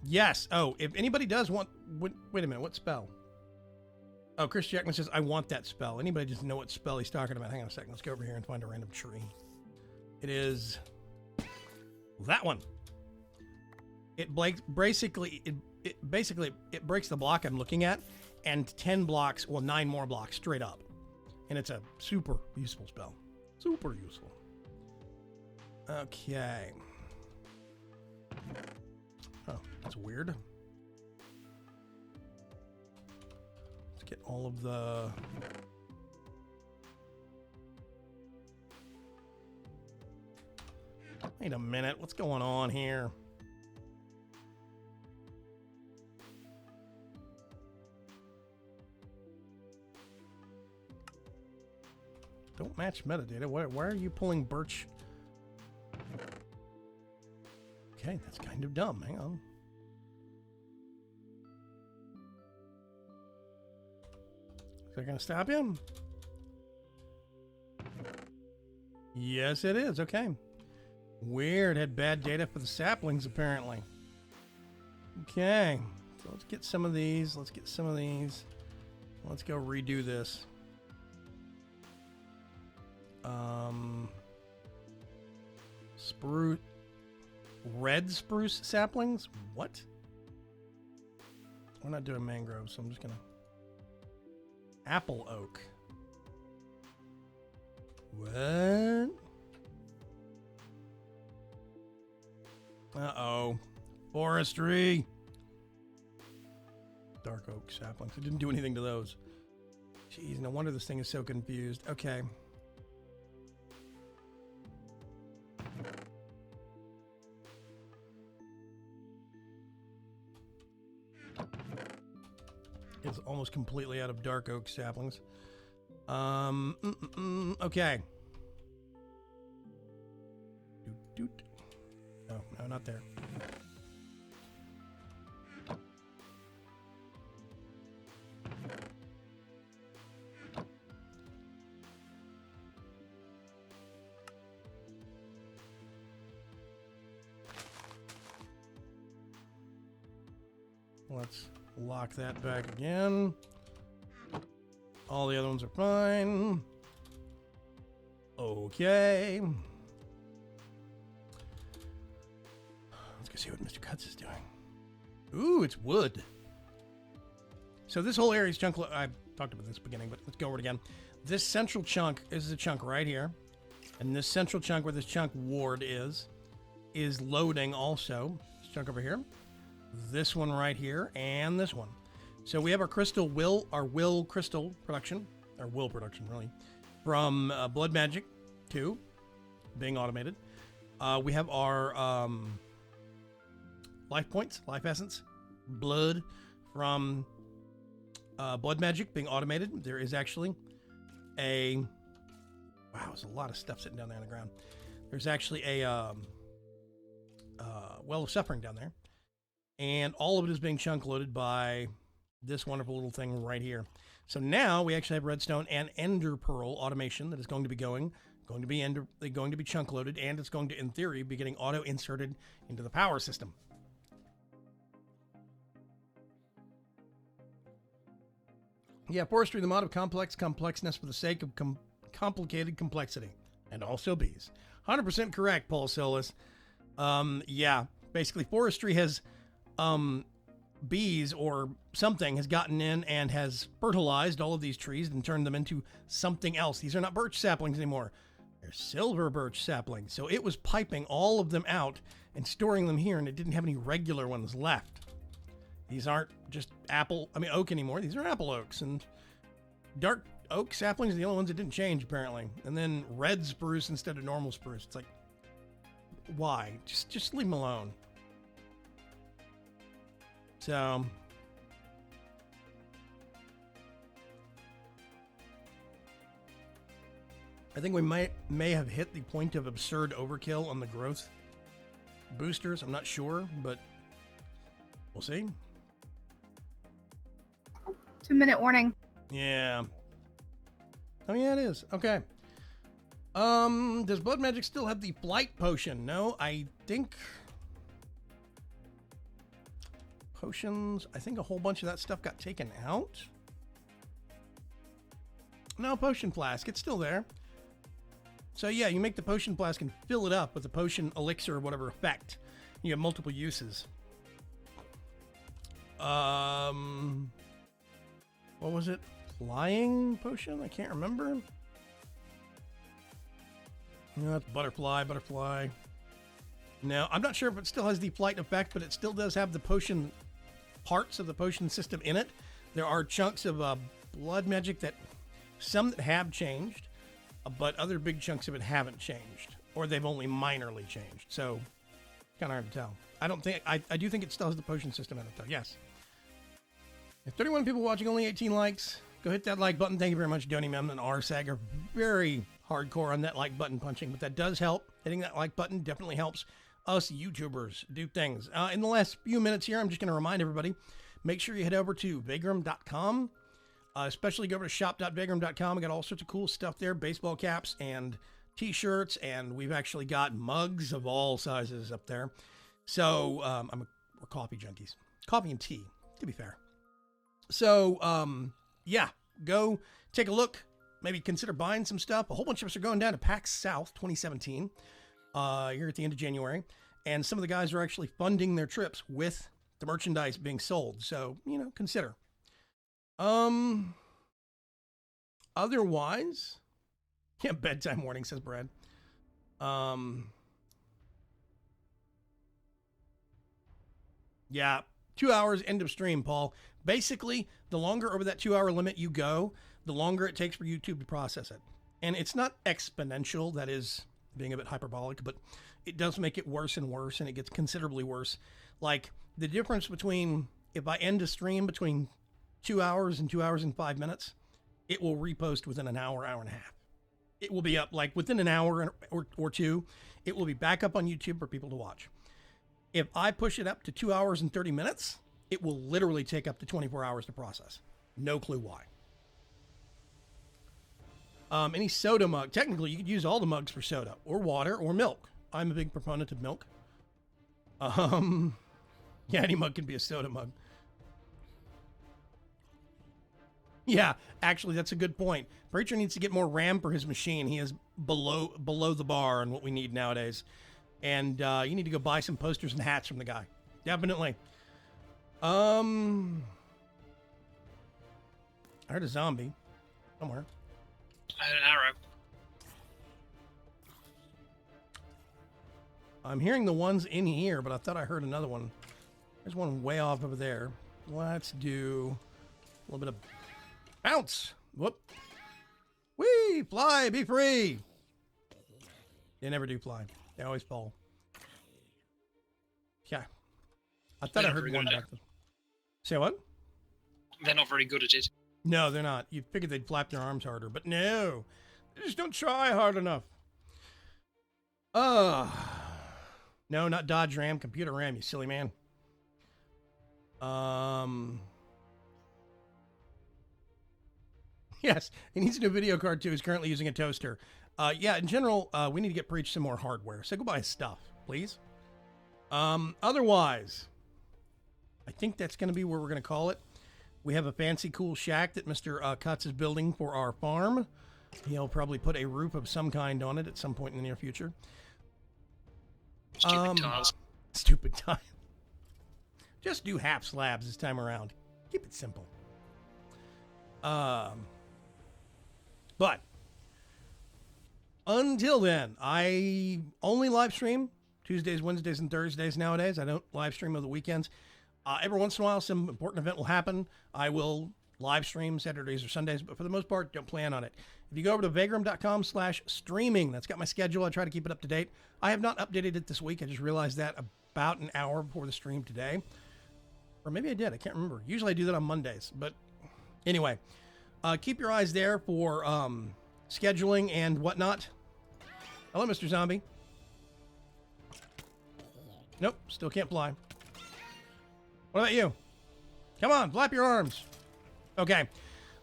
A: Yes. Oh, if anybody does want... Wait a minute, what spell? Oh, Chris Jackman says, I want that spell. Anybody just know what spell he's talking about? Hang on a second. Let's go over here and find a random tree. It is... that one. It basically breaks the block I'm looking at, and 10 blocks, well, 9 more blocks straight up. And it's a super useful spell. Super useful. Okay. Oh, that's weird. Let's get all of the... Wait a minute, what's going on here? Don't match metadata. Why are you pulling birch? Okay, that's kind of dumb. Hang on. Is that going to stop you? Yes, it is. Okay. Weird. Had bad data for the saplings, apparently. Okay. So let's get some of these. Let's get some of these. Let's go redo this. Spruce. Red spruce saplings? What? We're not doing mangrove, so I'm just gonna... Apple oak. What? Uh-oh. Forestry. Dark oak saplings. I didn't do anything to those. Jeez, no wonder this thing is so confused. Okay. is almost completely out of dark oak saplings. Okay. Doot. Oh, no, not there. Let's lock that back again. All the other ones are fine. Okay. Let's go see what Mr. Cuts is doing. Ooh, it's wood. So this whole area is chunk. I talked about this at the beginning, but let's go over it again. This central chunk is a chunk right here. And this central chunk where this chunk ward is loading also. This chunk over here. This one right here, and this one. So we have our will crystal production, really, from Blood Magic 2 being automated. We have our life points, life essence, blood from Blood Magic being automated. There is actually wow, there's a lot of stuff sitting down there on the ground. There's actually a Well of Suffering down there. And all of it is being chunk loaded by this wonderful little thing right here. So now we actually have redstone and ender pearl automation that is going to be going to be chunk loaded, and it's going to, in theory, be getting auto inserted into the power system. Yeah, forestry, the mod of complexness for the sake of complicated complexity, and also bees. 100% correct, Paul Solis. Yeah, basically forestry has bees or something has gotten in and has fertilized all of these trees and turned them into something else. These are not birch saplings anymore. They're silver birch saplings. So it was piping all of them out and storing them here, and it didn't have any regular ones left. These aren't just oak anymore. These are apple oaks, and dark oak saplings are the only ones that didn't change, apparently. And then red spruce instead of normal spruce. It's like, why? Just leave them alone. So, I think we may have hit the point of absurd overkill on the growth boosters. I'm not sure, but we'll see.
C: 2-minute warning.
A: Yeah. Oh yeah, it is. Okay. Does Blood Magic still have the flight potion? No, I think potions, I think a whole bunch of that stuff got taken out. No, potion flask, it's still there. So yeah, you make the potion flask and fill it up with the potion elixir or whatever effect. You have multiple uses. What was it? Flying potion? I can't remember. No, it's butterfly. No, I'm not sure if it still has the flight effect, but it still does have the potion parts of the potion system in it. There are chunks of blood magic that some that have changed, but other big chunks of it haven't changed, or they've only minorly changed. So, kind of hard to tell. I do think it still has the potion system in it, though. Yes. If 31 people watching, only 18 likes. Go hit that like button. Thank you very much. Donny Mem and RSAG are very hardcore on that like button punching, but that does help. Hitting that like button definitely helps us YouTubers do things. In the last few minutes here, I'm just going to remind everybody, make sure you head over to vagram.com. Especially go over to shop.vagram.com. We got all sorts of cool stuff there, baseball caps and t-shirts, and we've actually got mugs of all sizes up there. So we're coffee junkies. Coffee and tea, to be fair. So, yeah, go take a look. Maybe consider buying some stuff. A whole bunch of us are going down to PAX South 2017 here at the end of January. And some of the guys are actually funding their trips with the merchandise being sold. So, consider. Otherwise, yeah, bedtime warning, says Brad. Yeah, 2 hours, end of stream, Paul. Basically, the longer over that 2 hour limit you go, the longer it takes for YouTube to process it. And it's not exponential, that is being a bit hyperbolic, but it does make it worse and worse, and it gets considerably worse. Like, the difference between, if I end a stream between 2 hours and 2 hours and 5 minutes, it will repost within an hour, hour and a half. It will be up like within an hour or two. It will be back up on YouTube for people to watch. If I push it up to 2 hours and 30 minutes, it will literally take up to 24 hours to process. No clue why. Any soda mug. Technically, you could use all the mugs for soda or water or milk. I'm a big proponent of milk. Yeah, any mug can be a soda mug. Yeah, actually, that's a good point. Preacher needs to get more RAM for his machine. He is below the bar on what we need nowadays. And you need to go buy some posters and hats from the guy. Definitely. I heard a zombie somewhere.
B: I had an arrow.
A: I'm hearing the ones in here, but I thought I heard another one. There's one way off over there. Let's do a little bit of bounce. Whoop. Whee! Fly! Be free! They never do fly. They always fall. Yeah. I thought I heard one back there. Say what?
B: They're not very good at it.
A: No, they're not. You figured they'd flap their arms harder, but no. They just don't try hard enough. No, not Dodge RAM, computer RAM, you silly man. Yes, he needs a new video card too. He's currently using a toaster. Yeah, in general, we need to get Preach some more hardware. So go buy his stuff, please. Otherwise, I think that's going to be where we're going to call it. We have a fancy, cool shack that Mr. Cutts is building for our farm. He'll probably put a roof of some kind on it at some point in the near future.
B: Stupid tiles.
A: Stupid tile. Just do half slabs this time around. Keep it simple. But until then, I only live stream Tuesdays, Wednesdays, and Thursdays nowadays. I don't live stream on the weekends. Every once in a while, some important event will happen. I will live stream Saturdays or Sundays, but for the most part, don't plan on it. If you go over to vagram.com/streaming, that's got my schedule. I try to keep it up to date. I have not updated it this week. I just realized that about an hour before the stream today. Or maybe I did. I can't remember. Usually I do that on Mondays. But anyway, keep your eyes there for scheduling and whatnot. Hello, Mr. Zombie. Nope, still can't fly. What about you? Come on, flap your arms. Okay,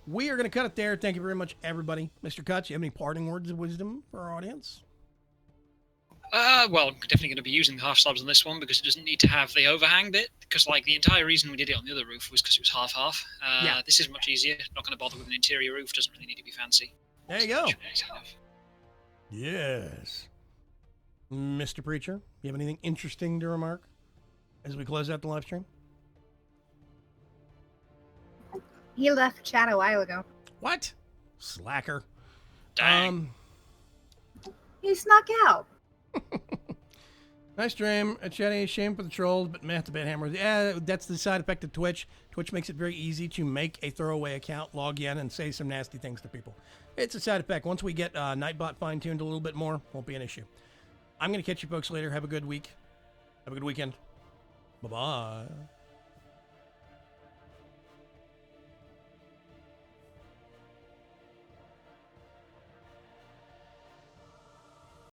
A: we are going to cut it there. Thank you very much, everybody. Mr. Cutts, you have any parting words of wisdom for our audience?
B: Well, I'm definitely going to be using the half slabs on this one because it doesn't need to have the overhang bit. Because, like, the entire reason we did it on the other roof was because it was half-half.
A: Yeah.
B: This is much easier. Not going to bother with an interior roof. Doesn't really need to be fancy.
A: There you go. Yes. Mr. Preacher, you have anything interesting to remark as we close out the live stream?
C: He left chat a while ago.
A: What? Slacker.
B: Dang.
C: He snuck out.
A: Nice stream. Chatty, shame for the trolls, but meh, the bad hammer. Yeah, that's the side effect of Twitch. Twitch makes it very easy to make a throwaway account, log in, and say some nasty things to people. It's a side effect. Once we get Nightbot fine-tuned a little bit more, won't be an issue. I'm going to catch you folks later. Have a good week. Have a good weekend. Bye-bye.